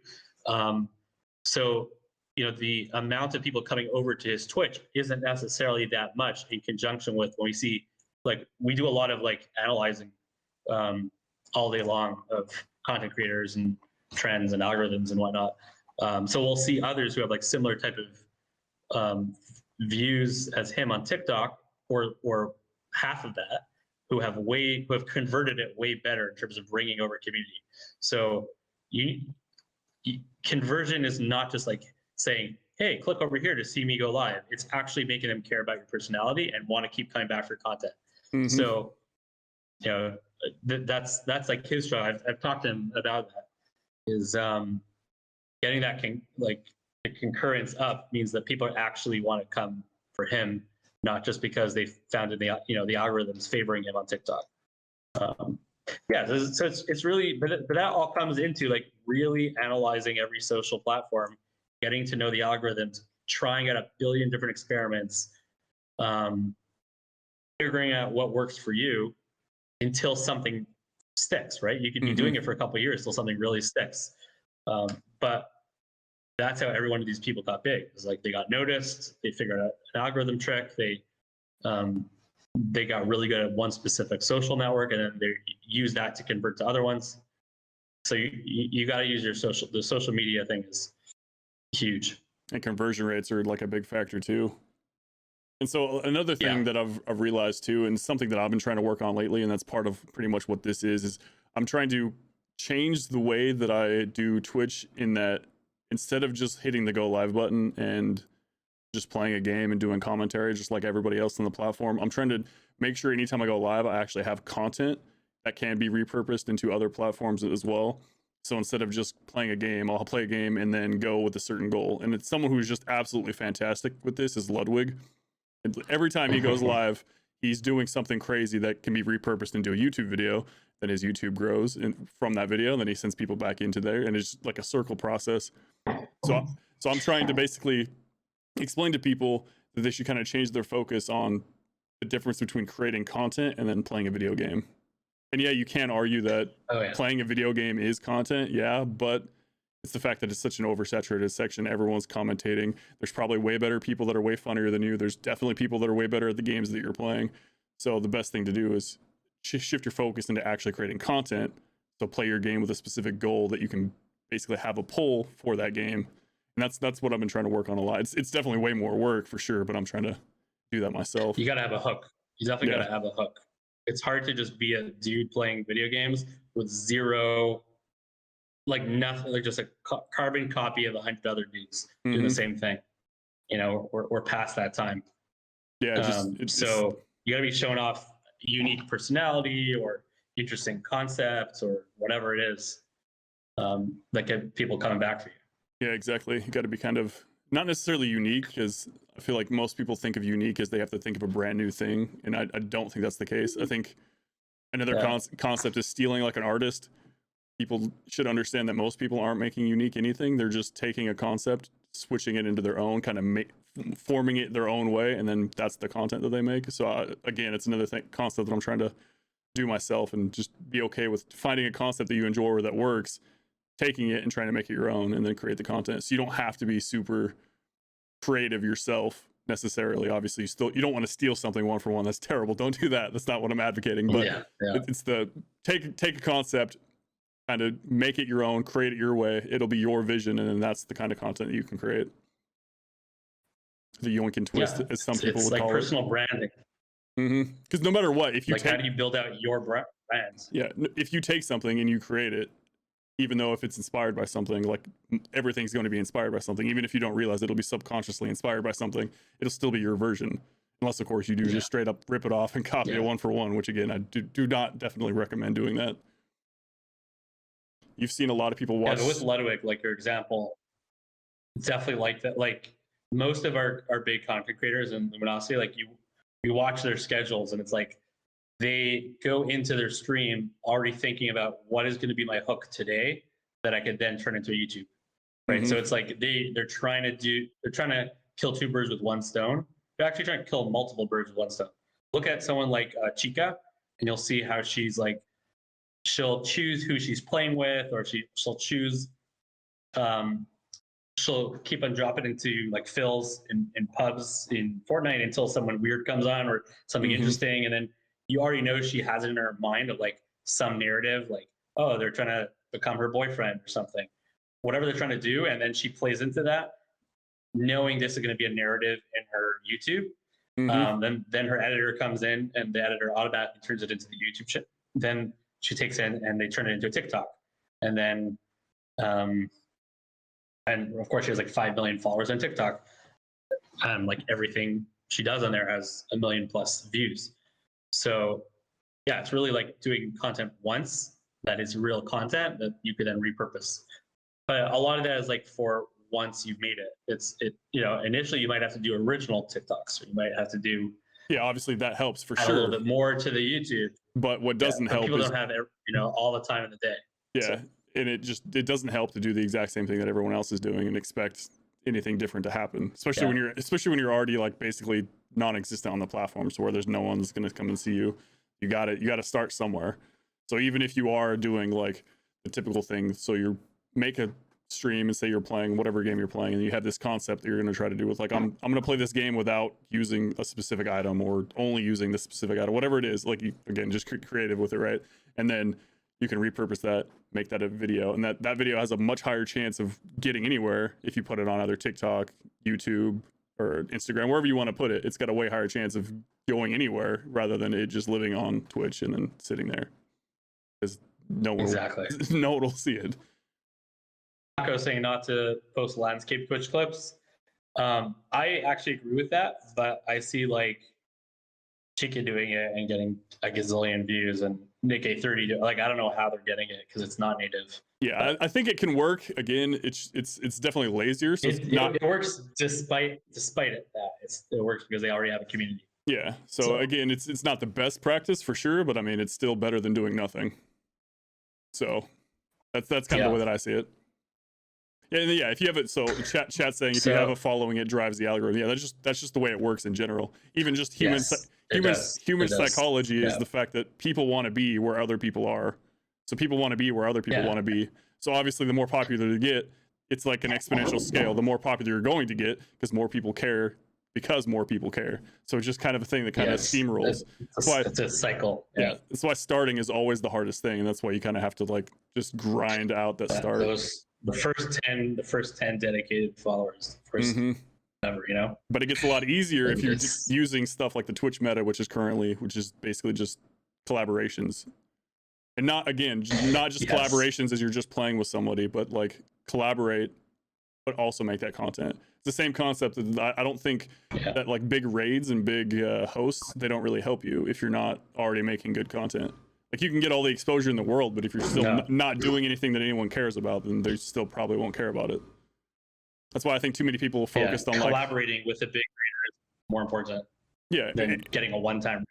So, the amount of people coming over to his Twitch isn't necessarily that much in conjunction with when we see, like, we do a lot of like analyzing all day long of content creators and trends and algorithms and whatnot. So we'll see others who have like similar type of views as him on TikTok, or half of that, who have converted it way better in terms of bringing over community. So conversion is not just like saying, hey, click over here to see me go live. It's actually making them care about your personality and want to keep coming back for content. Mm-hmm. So, that's like his job. I've talked to him about that. Is getting that the concurrence up means that people actually want to come for him, not just because they found the algorithms favoring him on TikTok. So it's really, but that all comes into like really analyzing every social platform, getting to know the algorithms, trying out a billion different experiments, figuring out what works for you until something sticks, right? You could be doing it for a couple of years till something really sticks. But that's how every one of these people got big. It's like they got noticed, they figured out an algorithm trick, they got really good at one specific social network, and then they use that to convert to other ones. So you got to use the social media thing is huge. And conversion rates are like a big factor too. And so another thing that I've realized too, and something that I've been trying to work on lately, and that's part of pretty much what this is I'm trying to change the way that I do Twitch, in that instead of just hitting the go live button and just playing a game and doing commentary just like everybody else on the platform, I'm trying to make sure anytime I go live, I actually have content that can be repurposed into other platforms as well. So instead of just playing a game, I'll play a game and then go with a certain goal. And it's someone who's just absolutely fantastic with this is Ludwig. And every time he goes live, he's doing something crazy that can be repurposed into a YouTube video. Then his YouTube grows from that video, and then he sends people back into there, and it's like a circle process. So I'm trying to basically explain to people that they should kind of change their focus on the difference between creating content and then playing a video game. And yeah, you can argue that playing a video game is content, but it's the fact that it's such an oversaturated section. Everyone's commentating. There's probably way better people that are way funnier than you. There's definitely people that are way better at the games that you're playing. So the best thing to do is shift your focus into actually creating content. So play your game with a specific goal that you can basically have a pull for that game. And that's what I've been trying to work on a lot. It's definitely way more work for sure, but I'm trying to do that myself. You got to have a hook. You definitely got to have a hook. It's hard to just be a dude playing video games with zero, like nothing, like just a carbon copy of 100 other dudes doing the same thing. We're past that time. So you got to be showing off unique personality or interesting concepts or whatever it is that get people coming back for you. Yeah, exactly. You got to be kind of not necessarily unique, because I feel like most people think of unique as they have to think of a brand new thing, and I don't think that's the case. I think another concept is stealing like an artist. People should understand that most people aren't making unique anything. They're just taking a concept, switching it into their own, kind of forming it their own way, and then that's the content that they make. So again, it's another concept that I'm trying to do myself, and just be okay with finding a concept that you enjoy or that works, taking it and trying to make it your own, and then create the content. So you don't have to be super creative yourself necessarily. Obviously, you don't want to steal something one for one. That's terrible. Don't do that. That's not what I'm advocating. But it's the take a concept, kind of make it your own, create it your way. It'll be your vision, and then that's the kind of content that you can create. The yoink and twist, as some people would call it. It's like personal branding. Because no matter what, if you how do you build out your brand? Yeah, if you take something and you create it, even though if it's inspired by something, like everything's going to be inspired by something, even if you don't realize it'll be subconsciously inspired by something, it'll still be your version. Unless, of course, you do just straight up rip it off and copy it one for one, which again, I do not definitely recommend doing that. You've seen a lot of people watch. Yeah, but with Ludwig, like your example, it's definitely like that. Like most of our big content creators in Luminosity, like you watch their schedules, and it's like they go into their stream already thinking about what is going to be my hook today that I could then turn into YouTube. Right. So it's like they're trying to kill two birds with one stone. You're actually trying to kill multiple birds with one stone. Look at someone like Chika, and you'll see how she's like, she'll choose who she's playing with, or she'll choose, she'll keep on dropping into like fills in pubs in Fortnite until someone weird comes on or something interesting. And then you already know she has it in her mind of like some narrative, like, oh, they're trying to become her boyfriend or something, whatever they're trying to do. And then she plays into that, knowing this is going to be a narrative in her YouTube. Then her editor comes in, and the editor automatically turns it into the YouTube shit. Then she takes it and they turn it into a TikTok. And then, and of course, she has like 5 million followers on TikTok. Like everything she does on there has 1 million plus views. So yeah, it's really like doing content once that is real content that you could then repurpose. But a lot of that is like for once you've made it. Initially you might have to do original TikToks, or you might have to do, obviously that helps for sure, a little bit more to the YouTube. But what doesn't help people is don't have all the time in the day. And it doesn't help to do the exact same thing that everyone else is doing and expect anything different to happen, especially when you're already like basically non-existent on the platform, so where there's no one that's going to come and see you. You got to start somewhere. So even if you are doing like the typical thing, so you make a stream and say you're playing whatever game you're playing, and you have this concept that you're going to try to do with like, I'm going to play this game without using a specific item, or only using this specific item, whatever it is. Like, you, again, just creative with it, right? And then you can repurpose that, make that a video, and that video has a much higher chance of getting anywhere if you put it on either TikTok, YouTube, or Instagram, wherever you want to put it. It's got a way higher chance of going anywhere rather than it just living on Twitch and then sitting there, because no one will see it. Paco saying not to post landscape Twitch clips. I actually agree with that, but I see like Chika doing it and getting a gazillion views, and Nick A30 like, I don't know how they're getting it because it's not native. Yeah, I think it can work. Again, it's definitely lazier. So it works despite it. It works because they already have a community. Yeah. So again, it's not the best practice for sure, but I mean, it's still better than doing nothing. So that's kind of the way that I see it. Yeah, if you have it, so chat saying if you have a following, it drives the algorithm. Yeah, that's just the way it works in general. Even just human psychology is the fact that people want to be where other people are. So people want to be where other people want to be. So obviously, the more popular you get, it's like an exponential scale. The more popular you're going to get, because more people care, because more people care. So it's just kind of a thing that kind of steamrolls. It's a cycle. Yeah. That's why starting is always the hardest thing, and that's why you kind of have to like just grind out that start. The first 10 dedicated followers, number, But it gets a lot easier if you're just using stuff like the Twitch meta, which is basically just collaborations. And not just collaborations as you're just playing with somebody, but like collaborate, but also make that content. It's the same concept. I don't think that like big raids and big hosts, they don't really help you if you're not already making good content. Like, you can get all the exposure in the world, but if you're still not doing anything that anyone cares about, then they still probably won't care about it. That's why I think too many people focused on collaborating with a big creator is more important. Than getting a one-time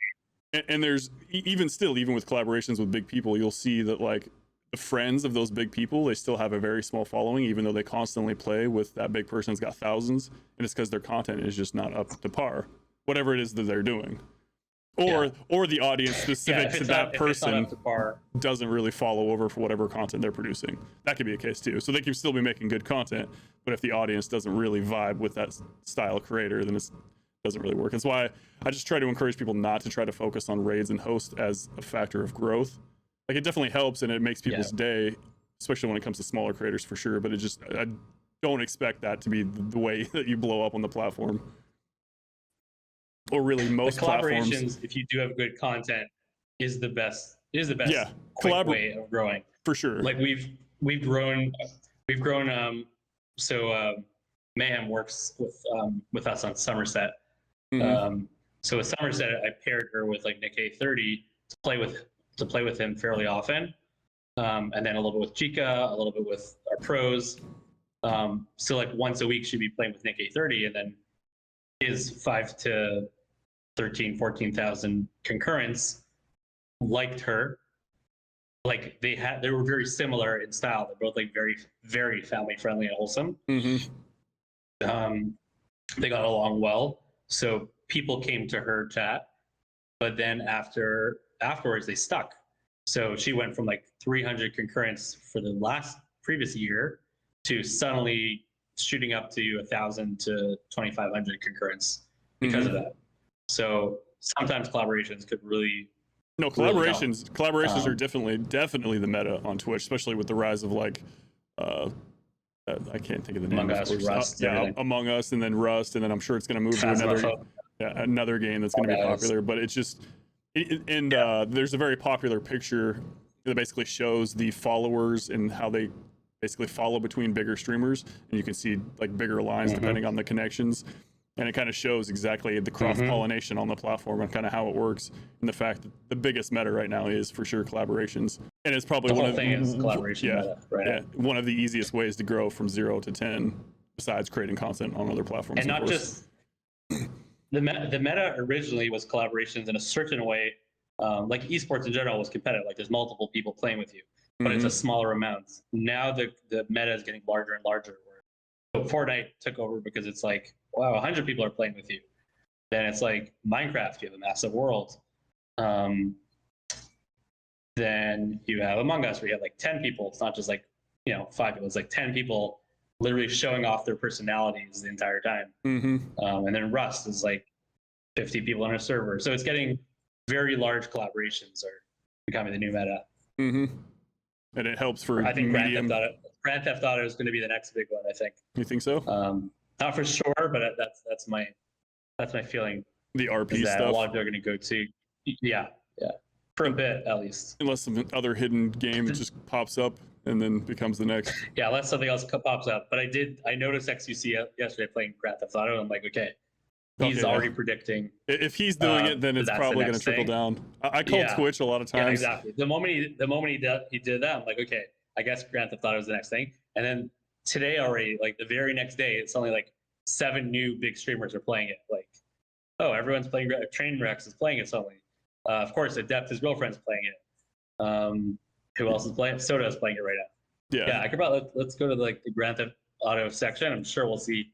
raid. And there's even with collaborations with big people, you'll see that like the friends of those big people, they still have a very small following, even though they constantly play with that big person's got thousands, and it's because their content is just not up to par, whatever it is that they're doing. Or the audience specific to that person doesn't really follow over for whatever content they're producing. That could be a case too. So they can still be making good content, but if the audience doesn't really vibe with that style of creator, then it doesn't really work. That's why I just try to encourage people not to try to focus on raids and host as a factor of growth. Like, it definitely helps and it makes people's day, especially when it comes to smaller creators for sure, but I don't expect that to be the way that you blow up on the platform. Or really most collaborations, platforms, if you do have good content, is the best quick way of growing for sure. Like we've grown. So Mayhem works with us on Somerset. So with Somerset, I paired her with like Nick A30 to play with him fairly often, and then a little bit with Chika, a little bit with our pros. So like once a week she'd be playing with Nick A30, and then his 5 to 14,000 concurrents liked her. Like they were very similar in style. They're both like very, very family friendly and wholesome. they got along well. So people came to her chat, but then afterwards they stuck. So she went from like 300 concurrents for the previous year to suddenly shooting up to 1,000 to 2,500 concurrents because of that. So sometimes collaborations could really collaborations are definitely the meta on Twitch, especially with the rise of like I can't think of the name. Among Us, Rust, Among Us, and then Rust, and then I'm sure it's going to move to another game that's going to be popular. But it's just, there's a very popular picture that basically shows the followers and how they basically follow between bigger streamers, and you can see like bigger lines depending on the connections. And it kind of shows exactly the cross-pollination on the platform and kind of how it works, and the fact that the biggest meta right now is for sure collaborations. And it's probably one of the easiest ways to grow from 0 to 10, besides creating content on other platforms. And not just the meta originally was collaborations in a certain way, like esports in general was competitive. Like there's multiple people playing with you, but it's a smaller amount. Now the meta is getting larger and larger. So Fortnite took over because it's like, wow, 100 people are playing with you. Then it's like Minecraft, you have a massive world. Then you have Among Us, where you have like 10 people. It's not just like 5 people. It's like 10 people literally showing off their personalities the entire time. And then Rust is like 50 people on a server. So it's getting very large collaborations are becoming the new meta. And it helps for I think Grand Theft Auto is going to be the next big one, I think. You think so? Not for sure, but that's my feeling. The RP stuff. A lot of people are going to go to, for a bit at least. Unless some other hidden game just pops up and then becomes the next. Yeah, unless something else pops up. But I noticed XQC yesterday playing Grand Theft Auto. I'm like, okay, he's already predicting. If he's doing it, then it's probably going to trickle down. I call Twitch a lot of times. Yeah, exactly. The moment he did that, I'm like, okay, I guess Grand Theft Auto is the next thing. And then today already, like the very next day, it's only like 7 new big streamers are playing it. Like, oh, everyone's playing. Trainwrecks is playing it suddenly. Of course, Adept, his girlfriend's playing it. Who else is playing? Soda is playing it right now. Yeah, I could probably let's go to the Grand Theft Auto section. I'm sure we'll see.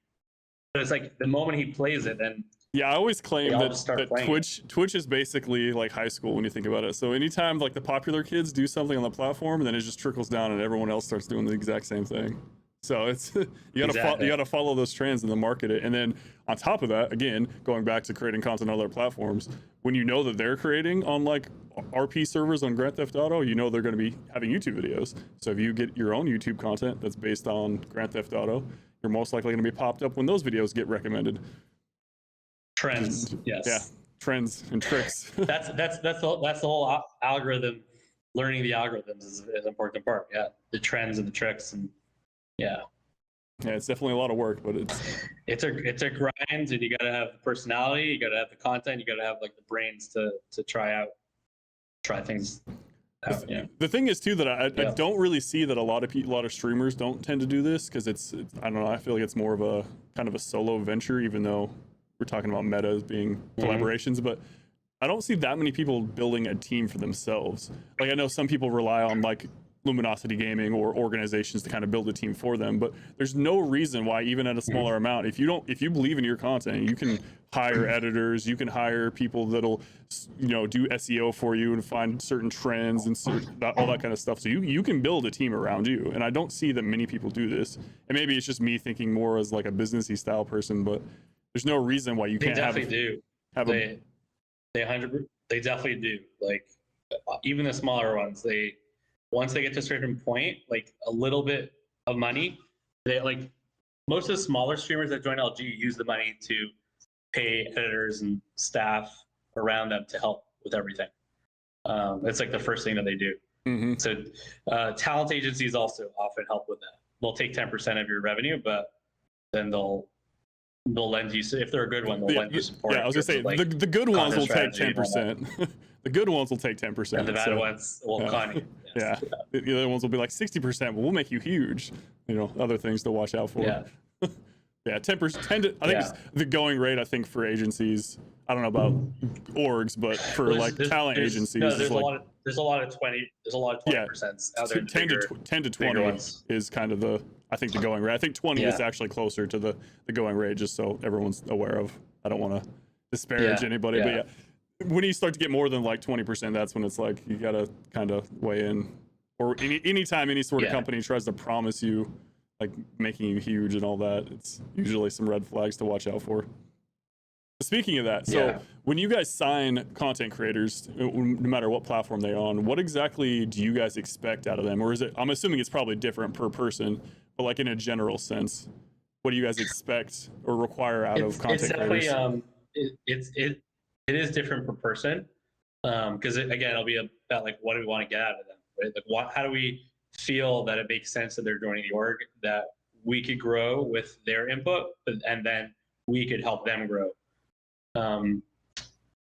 But it's like the moment he plays it, then I always claim that Twitch is basically like high school when you think about it. So anytime like the popular kids do something on the platform, then it just trickles down and everyone else starts doing the exact same thing. So it's you gotta follow those trends and then market it. And then on top of that, again, going back to creating content on other platforms, when you know that they're creating on like RP servers on Grand Theft Auto, you know they're going to be having YouTube videos. So if you get your own YouTube content that's based on Grand Theft Auto, you're most likely going to be popped up when those videos get recommended. Trends, yes. Yeah, trends and tricks. that's the whole algorithm. Learning the algorithms is an important part. Yeah, the trends and the tricks and yeah, it's definitely a lot of work, but it's a grind, and you got to have the personality, you got to have the content, you got to have like the brains to try things out. The thing is too that I don't really see that a lot of streamers don't tend to do this, because it's I don't know, I feel like it's more of a kind of a solo venture, even though we're talking about metas being collaborations, but I don't see that many people building a team for themselves. Like I know some people rely on like Luminosity Gaming or organizations to kind of build a team for them, but there's no reason why, even at a smaller amount, if you believe in your content, you can hire editors, you can hire people that'll do SEO for you and find certain trends and all that kind of stuff. So you can build a team around you, and I don't see that many people do this. And maybe it's just me thinking more as like a businessy style person, but there's no reason why you can't they definitely do. Like even the smaller ones, once they get to a certain point, like a little bit of money, they like most of the smaller streamers that join LG use the money to pay editors and staff around them to help with everything. It's like the first thing that they do. So talent agencies also often help with that. They'll take 10% of your revenue, but then they'll lend you, if they're a good one, they'll lend you support. Yeah, I was gonna say the good ones will take 10%. The good ones will take 10%. And the bad ones will con you. Yes. Yeah. The other ones will be like 60%, but we'll make you huge. Other things to watch out for. Yeah. Yeah, 10%. I think it's the going rate. I think for agencies, I don't know about orgs, but for talent agencies, there's a lot of 20%. There's a lot of 20% out there. 10 to 20 is kind of the I think the going rate. I think 20 is actually closer to the going rate, just so everyone's aware of. I don't want to disparage anybody, but when you start to get more than like 20%, that's when it's like you gotta kind of weigh in. Or anytime any sort of company tries to promise you like making you huge and all that, it's usually some red flags to watch out for. Speaking of that, so when you guys sign content creators, no matter what platform they're on, what exactly do you guys expect out of them? Or is it, I'm assuming it's probably different per person, but like in a general sense, what do you guys expect or require out of content creators? It is different per person. Because again, it'll be about like, what do we want to get out of them, right? Like how do we feel that it makes sense that they're joining the org, that we could grow with their input, and then we could help them grow.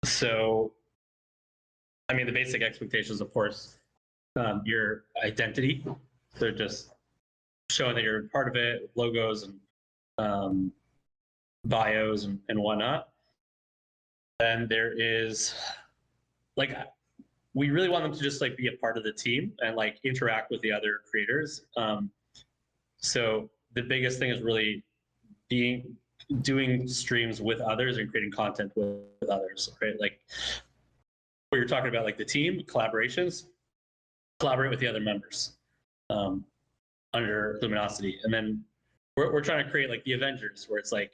So, I mean, the basic expectations, of course, your identity. So just showing that you're part of it, logos and bios and whatnot. Then there is like, we really want them to just like be a part of the team and like interact with the other creators. So the biggest thing is really doing streams with others and creating content with others, right? Like what you're talking about, like the team collaborations, collaborate with the other members under Luminosity. And then we're trying to create like the Avengers, where it's like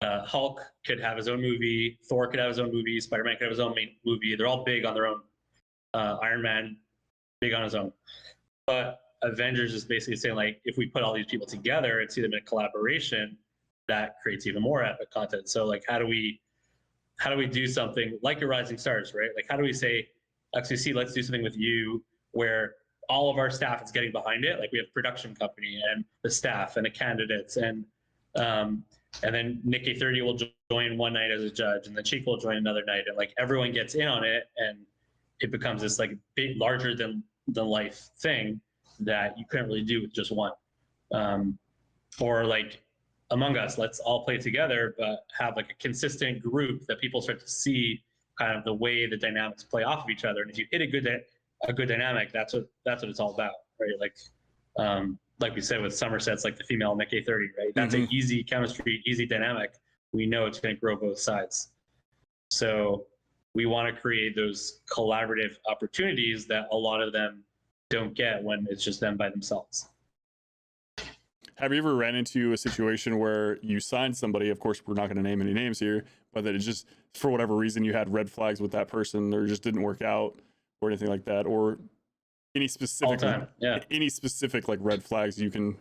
Hulk could have his own movie, Thor could have his own movie, Spider-Man could have his own main movie. They're all big on their own. Iron Man, big on his own. But Avengers is basically saying like, if we put all these people together and see them in collaboration, that creates even more epic content. So like, how do we do something like a Rising Stars, right? Like, how do we say, XQC, let's do something with you where all of our staff is getting behind it. Like we have production company and the staff and the candidates and then Nick A30 will join one night as a judge, and then Chika will join another night, and like everyone gets in on it, and it becomes this like big, larger than life thing that you couldn't really do with just one. Or like Among Us, let's all play together, but have like a consistent group that people start to see kind of the way the dynamics play off of each other. And if you hit a good dynamic, that's what it's all about, right? Like we said with Somerset's, like the female Nick A30, right? That's an easy chemistry, easy dynamic. We know it's going to grow both sides. So we want to create those collaborative opportunities that a lot of them don't get when it's just them by themselves. Have you ever ran into a situation where you signed somebody, of course, we're not going to name any names here, but that it just, for whatever reason, you had red flags with that person or just didn't work out or anything like that? Or any specific, any specific like red flags you can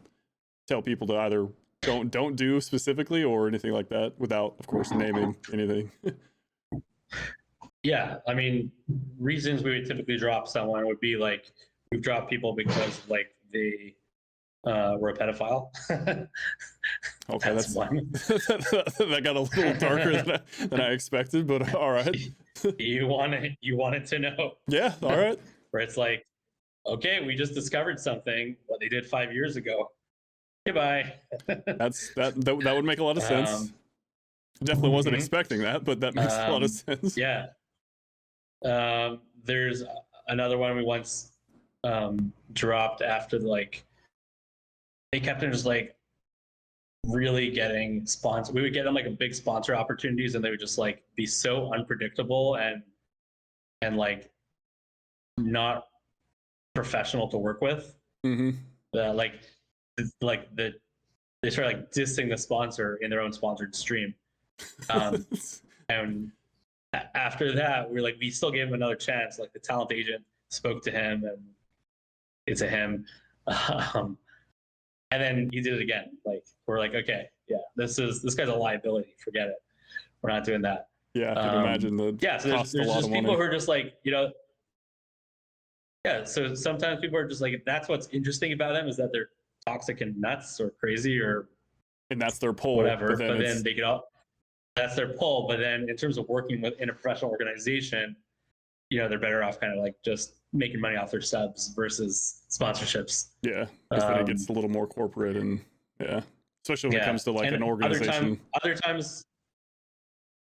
tell people to either don't do specifically or anything like that without, of course, naming anything? Yeah, I mean, reasons we would typically drop someone would be like, we've dropped people because like they were a pedophile. Okay, that's one. That got a little darker than I expected, but all right. You wanted to know. Yeah, all right. Where it's like, okay, we just discovered something, what they did 5 years ago. Goodbye. That would make a lot of sense. Definitely wasn't expecting that, but that makes a lot of sense. Yeah. There's another one we once dropped after like they kept them just like really getting sponsor. We would get them like a big sponsor opportunities, and they would just like be so unpredictable and like not professional to work with. Like they start like dissing the sponsor in their own sponsored stream. And after that, we still gave him another chance. Like the talent agent spoke to him, and it's a him. And then he did it again. Like we're like, okay, yeah, this guy's a liability. Forget it. We're not doing that. Yeah, I can imagine so there's just people who are just like, yeah. So sometimes people are just like, that's what's interesting about them, is that they're toxic and nuts or crazy and that's their pull. Whatever. But then they get all. That's their pull. But then in terms of working in a professional organization, they're better off kind of like just making money off their subs versus sponsorships. Yeah, because then it gets a little more corporate, and especially when it comes to like an organization. Other times,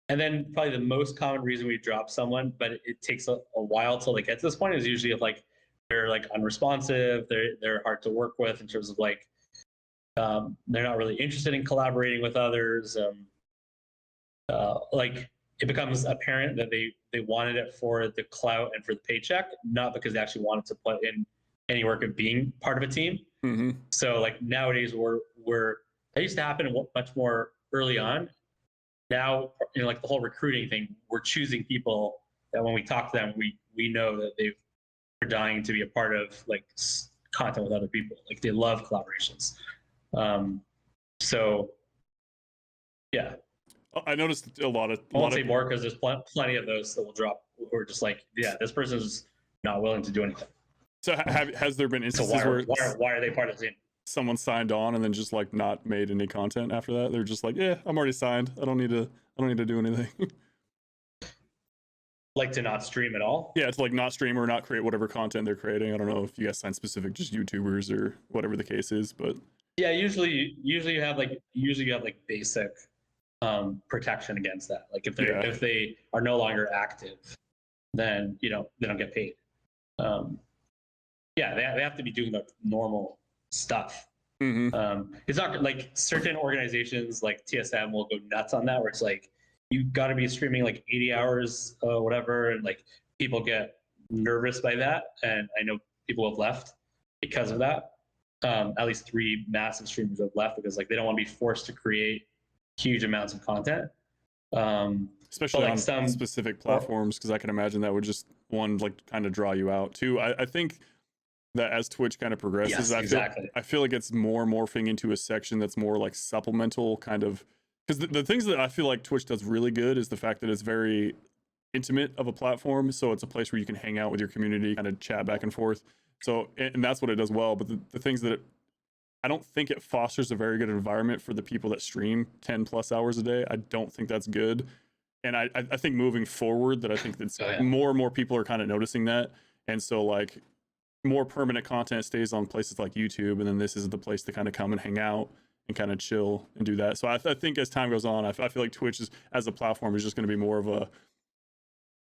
and then probably the most common reason we drop someone, but it takes a while till they get to this point, is usually if like they're like unresponsive, they're hard to work with in terms of like They're not really interested in collaborating with others. Like it becomes apparent that they wanted it for the clout and for the paycheck, not because they actually wanted to put in any work of being part of a team. Mm-hmm. So like nowadays that used to happen much more early on. Now, you know, like the whole recruiting thing, we're choosing people that when we talk to them, we know that they're dying to be a part of like content with other people. Like they love collaborations. So yeah. I noticed a lot of. I won't say more because there's plenty of those that will drop who are just like, yeah, this person's not willing to do anything. So has there been instances where why are they part of the team? Someone signed on and then just like not made any content after that? They're just like, yeah, I'm already signed. I don't need to do anything. Like to not stream at all? Yeah, it's like not stream or not create whatever content they're creating. I don't know if you guys sign specific just YouTubers or whatever the case is, but yeah, usually you have like basic protection against that. Like if they are no longer active, then they don't get paid. Yeah, they have to be doing the normal stuff. Mm-hmm. It's not like certain organizations like TSM will go nuts on that, where it's like you got to be streaming like 80 hours, whatever, and like people get nervous by that. And I know people have left because of that. At least 3 massive streamers have left because like they don't want to be forced to create huge amounts of content. Especially like on some specific platforms, because I can imagine that would just like kind of draw you out. 2, I think that as Twitch kind of progresses, I feel like it's more morphing into a section that's more like supplemental kind of, because the things that I feel like Twitch does really good is the fact that it's very intimate of a platform. So it's a place where you can hang out with your community, kind of chat back and forth. So, and that's what it does well. But the things that I don't think it fosters a very good environment for the people that stream 10 plus hours a day. I don't think that's good. And I think moving forward that I think that's more and more people are kind of noticing that. And so like more permanent content stays on places like YouTube. And then this is the place to kind of come and hang out and kind of chill and do that. So I think as time goes on, I feel like Twitch as a platform is just going to be more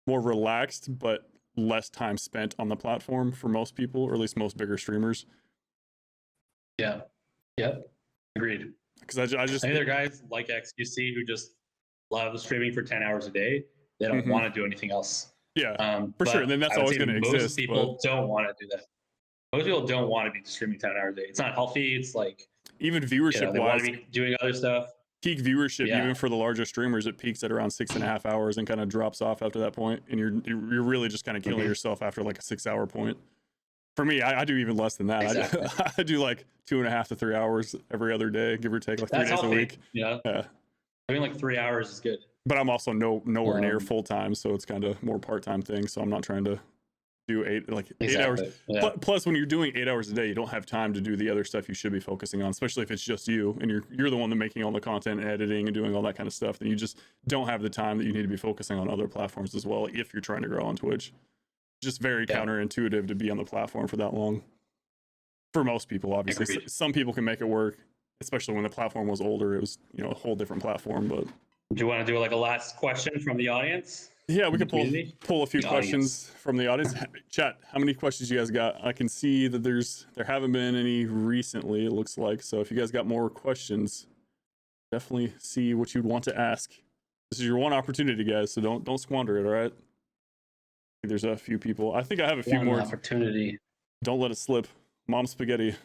relaxed, but less time spent on the platform for most people, or at least most bigger streamers. Yeah. Yep. Agreed. Because I just think there are guys like XQC who just love the streaming for 10 hours a day. They don't want to do anything else. Yeah, for sure. And then that's always going to exist. Most people don't want to do that. Most people don't want to be streaming 10 hours a day. It's not healthy. It's like even viewership they want to be doing other stuff. Peak viewership, even for the larger streamers, it peaks at around 6.5 hours and kind of drops off after that point. And you're really just kind of killing yourself after like a 6-hour point. For me, I do even less than that. Exactly. I do like 2.5 to 3 hours every other day, give or take, like 3 days a week. Yeah. I mean, like 3 hours is good. But I'm also nowhere near full time, so it's kind of more part time thing. So I'm not trying to do 8 hours. Yeah. Plus, when you're doing 8 hours a day, you don't have time to do the other stuff you should be focusing on, especially if it's just you and you're the one that making all the content, and editing, and doing all that kind of stuff. Then you just don't have the time that you need to be focusing on other platforms as well if you're trying to grow on Twitch. Just very counterintuitive to be on the platform for that long. For most people, obviously. Some people can make it work, especially when the platform was older. It was, a whole different platform. But do you want to do like a last question from the audience? Yeah, we could pull a few questions from the audience. Chat, how many questions you guys got? I can see that there haven't been any recently, it looks like. So if you guys got more questions, definitely see what you'd want to ask. This is your one opportunity, guys, so don't squander it, all right? There's a few people. I think I have a few more. Opportunity. Don't let it slip. Mom Spaghetti.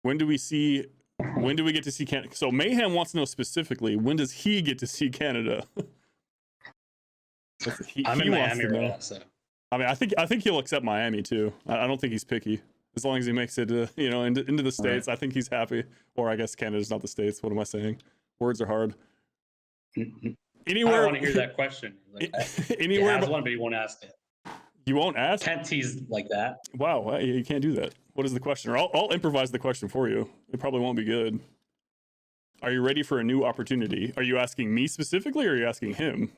When do we get to see Canada? So Mayhem wants to know specifically, when does he get to see Canada? I'm in Miami right now, so. I mean, I think he'll accept Miami too. I don't think he's picky. As long as he makes it, into the States, right. I think he's happy. Or I guess Canada's not the States. What am I saying? Words are hard. Anywhere. I want to hear that question. Like, anywhere. Has one, but you won't ask it. You won't ask? Can't tease like that. Wow, you can't do that. What is the question? Or I'll improvise the question for you. It probably won't be good. Are you ready for a new opportunity? Are you asking me specifically, or are you asking him?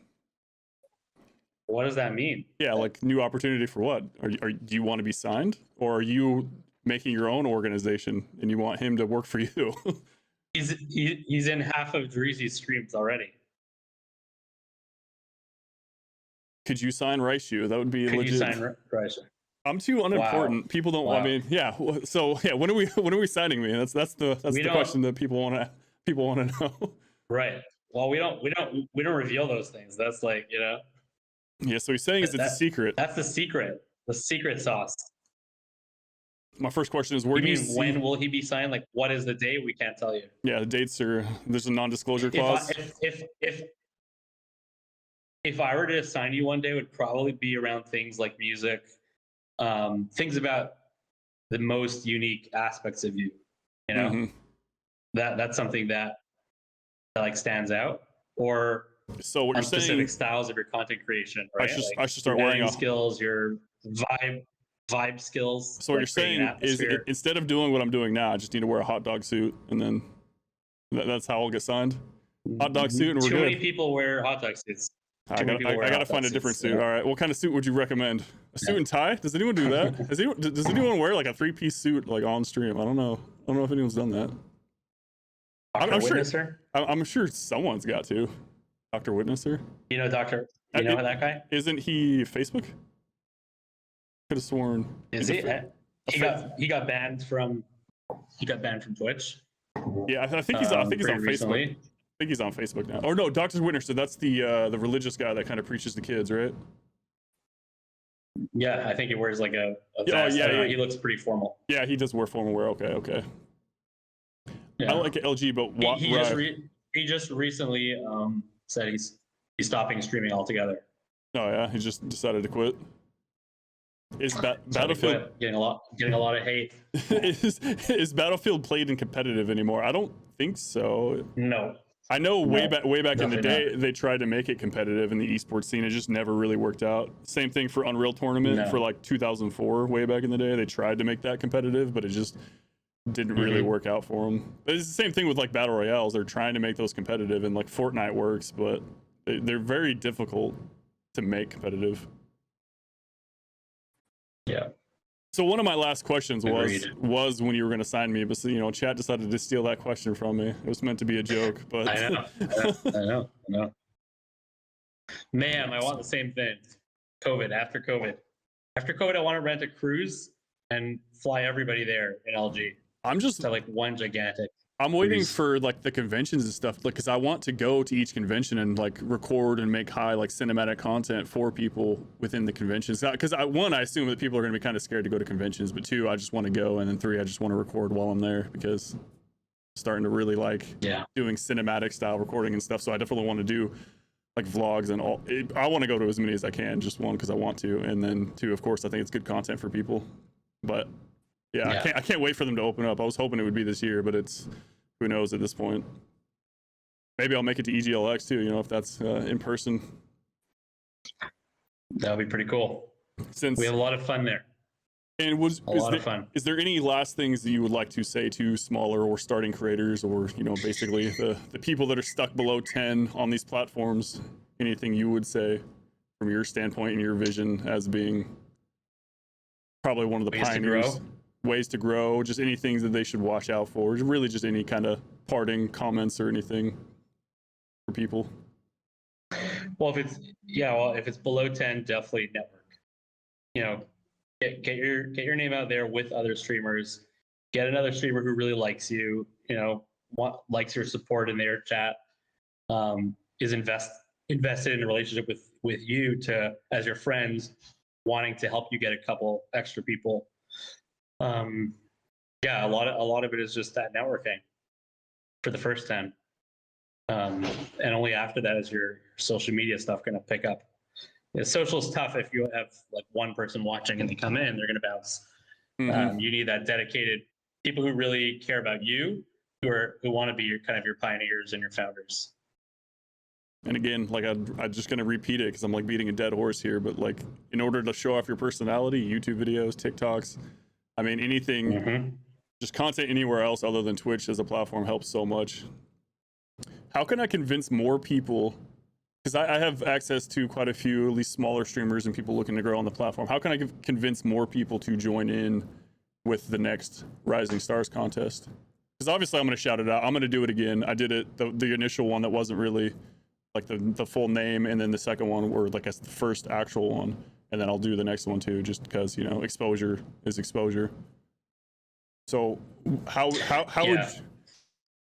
What does that mean? Yeah, like new opportunity for what? Do you want to be signed, or are you making your own organization and you want him to work for you? He's in half of Dreezy's streams already. Could you sign RyFi? That would be legit. Could you sign RyFi? I'm too unimportant. Wow. People don't. Wow. I mean, yeah. So yeah, when are we signing me? That's the question that people want to know. Right. Well, we don't reveal those things. That's like, you know. Yeah. So he's saying it's a secret. That's the secret sauce. My first question is, where do you see? When will he be signed? Like, what is the date? We can't tell you. Yeah, the dates are, there's a non-disclosure clause. If I were to assign you one day, it would probably be around things like music, things about the most unique aspects of you. You know, Mm-hmm. that's something that like stands out. Or so what you're saying, specific styles of your content creation. Right? I should start wearing skills, your vibe skills. So what you're saying is, instead of doing what I'm doing now, I just need to wear a hot dog suit, and then that's how I'll get signed. Hot dog suit, and we're good. Too many people wear hot dog suits. I gotta find a different suit. All right, what kind of suit would you recommend? A suit and tie? Does anyone do that? Does anyone wear like a 3-piece suit like on stream? I don't know if anyone's done that. I'm sure someone's got to. Dr. Witnesser. You know that guy? Isn't he Facebook? Could have sworn. Is he? He got banned from Twitch. Yeah, I think he's on recently. Facebook. I think he's on Facebook now. Or no, Dr. Witnesser. That's the religious guy that kind of preaches to kids, right? Yeah, I think he wears like a vest. Yeah. He looks pretty formal. Yeah, he does wear formal wear. Okay. Yeah. I like LG, but he just recently said he's stopping streaming altogether. Oh yeah, he just decided to quit. Is Battlefield getting a lot of hate? is Battlefield played in competitive anymore? I don't think so. No. I know way back in the day, they tried to make it competitive in the esports scene. It just never really worked out. Same thing for Unreal Tournament for like 2004, way back in the day. They tried to make that competitive, but it just didn't really work out for them. It's the same thing with like Battle Royales. They're trying to make those competitive, and like Fortnite works, but they're very difficult to make competitive. Yeah. So one of my last questions was when you were going to sign me, but chat decided to steal that question from me. It was meant to be a joke, but I know. Man, I want the same thing. After COVID, I want to rent a cruise and fly everybody there in LG. I'm just like one gigantic. I'm waiting for like the conventions and stuff, because I want to go to each convention and like record and make high like cinematic content for people within the conventions. Because I assume that people are going to be kind of scared to go to conventions, but 2, I just want to go, and then 3, I just want to record while I'm there, because I'm starting to really like doing cinematic style recording and stuff. So I definitely want to do like vlogs and all. I want to go to as many as I can. Just 1, because I want to, and then 2, of course, I think it's good content for people. But yeah. I can't wait for them to open up. I was hoping it would be this year, but who knows at this point. Maybe I'll make it to EGLX too, if that's in person. That would be pretty cool. Since we have a lot of fun there. And is there any last things that you would like to say to smaller or starting creators, or basically the people that are stuck below 10 on these platforms? Anything you would say from your standpoint and your vision as being probably one of the pioneers? Ways to grow, just anything that they should watch out for, really just any kind of parting comments or anything for people. Well, if it's below 10, definitely network. Get your name out there with other streamers. Get another streamer who really likes you, likes your support in their chat, is invested in a relationship with you as your friends, wanting to help you get a couple extra people. A lot of it is just that networking for the first 10, and only after that is your social media stuff going to pick up. Social is tough. If you have like one person watching and they come in, they're going to bounce. You need that dedicated people who really care about you, who want to be your pioneers and your founders. And again, like I'm just going to repeat it because I'm like beating a dead horse here, but like in order to show off your personality, YouTube videos, TikToks, I mean, anything, just content anywhere else other than Twitch as a platform helps so much. How can I convince more people? Because I have access to quite a few, at least smaller streamers and people looking to grow on the platform. How can I convince more people to join in with the next Rising Stars contest? Because obviously I'm going to shout it out. I'm going to do it again. I did it, the initial one that wasn't really like the full name, and then the second one were like the first actual one. and then I'll do the next one too, just because, you know, exposure is exposure. So how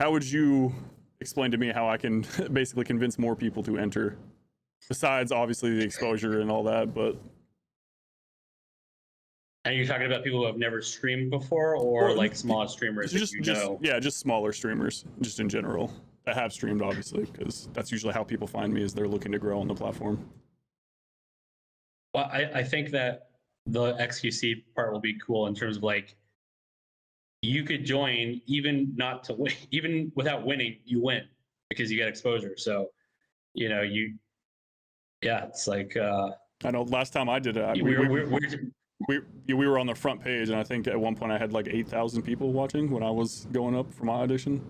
would you explain to me how I can basically convince more people to enter, besides obviously the exposure and all that? But and you're talking about people who have never streamed before, or like small streamers just, that you know? Yeah, just smaller streamers, just in general, that have streamed, obviously, because that's usually how people find me, is they're looking to grow on the platform. Well, I think that the XQC part will be cool in terms of like, you could join even not to win, even without winning, you win because you get exposure. So, you know, it's like, I know last time I did it, we were on the front page, and I think at one point I had like 8,000 people watching when I was going up for my audition.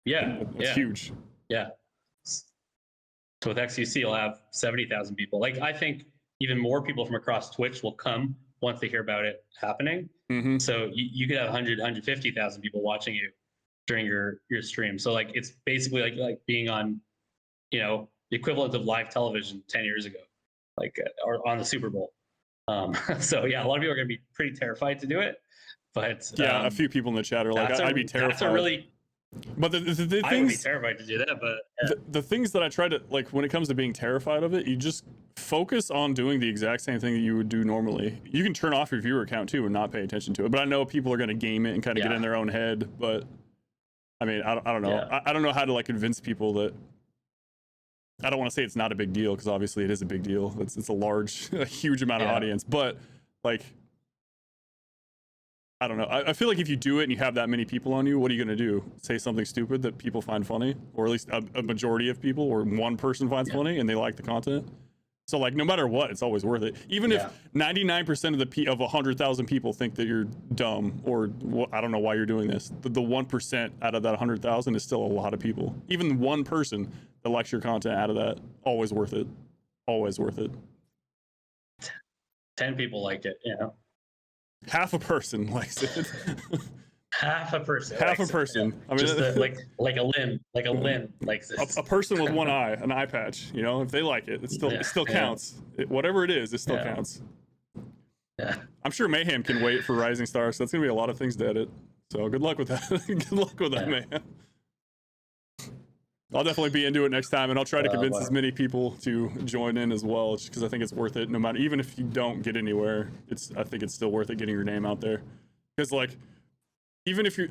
Yeah, that's huge. Yeah. So with XQC, you'll have 70,000 people. Like, I think even more people from across Twitch will come once they hear about it happening. Mm-hmm. So you could have 100, 150,000 people watching you during your stream. So like, it's basically like being on, you know, the equivalent of live television 10 years ago, like, or on the Super Bowl. So yeah, a lot of people are going to be pretty terrified to do it, but yeah, a few people in the chat are like, I'd be terrified. That's a really, but the things, I would be terrified to do that, but yeah. the things that I try to, like, when it comes to being terrified of it, you just focus on doing the exact same thing that you would do normally. You can turn off your viewer account too and not pay attention to it, but I know people are going to game it and kind of get in their own head. But I mean, I don't know. Yeah. I don't know how to like convince people that. I don't want to say it's not a big deal, because obviously it is a big deal. It's a huge amount of audience, but like, I don't know. I feel like if you do it and you have that many people on you, what are you going to do? Say something stupid that people find funny, or at least a majority of people, or one person finds funny and they like the content. So like, no matter what, it's always worth it. Even if 99% of 100,000 people think that you're dumb, or I don't know why you're doing this, the 1% out of that 100,000 is still a lot of people. Even one person that likes your content out of that, always worth it. Always worth it. 10 people like it, you know. Half a person likes it. Half a person. Half a person. I mean, just like a limb likes this. A person with one eye, an eye patch. You know, if they like it, it still counts. Whatever it is, it still counts. Yeah. I'm sure Mayhem can wait for Rising Stars. So that's gonna be a lot of things to edit. So good luck with that. Good luck with that, Mayhem. I'll definitely be into it next time, and I'll try to convince as many people to join in as well, just because I think it's worth it. No matter, even if you don't get anywhere, I think it's still worth it getting your name out there. Because like, even if you're,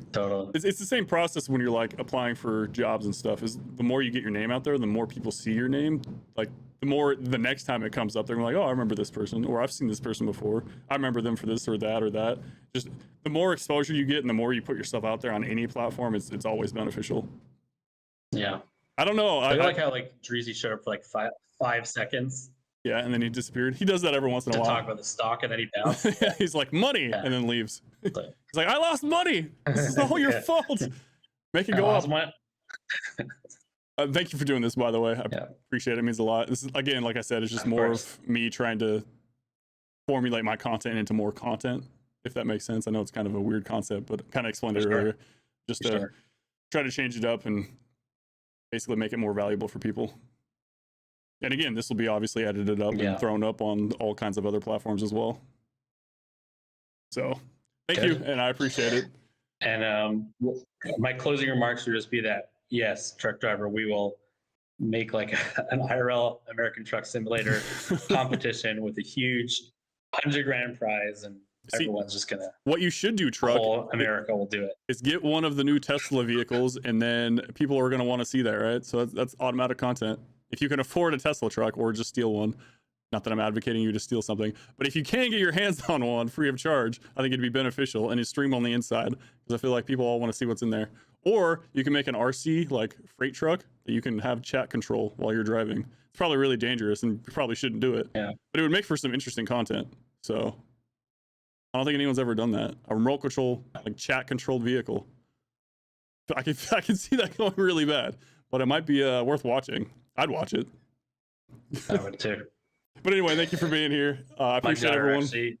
it's the same process when you're like applying for jobs and stuff. Is the more you get your name out there, the more people see your name. Like, the more the next time it comes up, they're like, oh, I remember this person, or I've seen this person before. I remember them for this or that or that. Just the more exposure you get, and the more you put yourself out there on any platform, it's always beneficial. Yeah. I don't know. I like how like Dreezy showed up for like five seconds. Yeah, and then he disappeared. He does that every once in a while. To talk about the stock, and then he bounced. Yeah, he's like, money, and then leaves. He's like, I lost money. This is all your fault. Make it go up. Thank you for doing this, by the way. I appreciate it. It means a lot. This is, again, like I said, it's just more of me trying to formulate my content into more content, if that makes sense. I know it's kind of a weird concept, but kind of explained it earlier. Just to try to change it up and basically make it more valuable for people. And again, this will be obviously edited up and thrown up on all kinds of other platforms as well. So thank you, and I appreciate it. And my closing remarks would just be that, yes, truck driver, we will make like an IRL American Truck Simulator competition with a huge $100,000 prize, and everyone's just gonna. What you should do, truck. Whole America will do it. Is get one of the new Tesla vehicles, and then people are gonna want to see that, right? So that's automatic content. If you can afford a Tesla truck, or just steal one. Not that I'm advocating you to steal something, but if you can get your hands on one free of charge, I think it'd be beneficial, and you stream on the inside, because I feel like people all want to see what's in there. Or you can make an RC like freight truck that you can have chat control while you're driving. It's probably really dangerous, and you probably shouldn't do it. Yeah. But it would make for some interesting content. So I don't think anyone's ever done that. A remote control, like chat controlled vehicle. I can see that going really bad, but it might be worth watching. I'd watch it. I would too. But anyway, thank you for being here. I appreciate everyone. Actually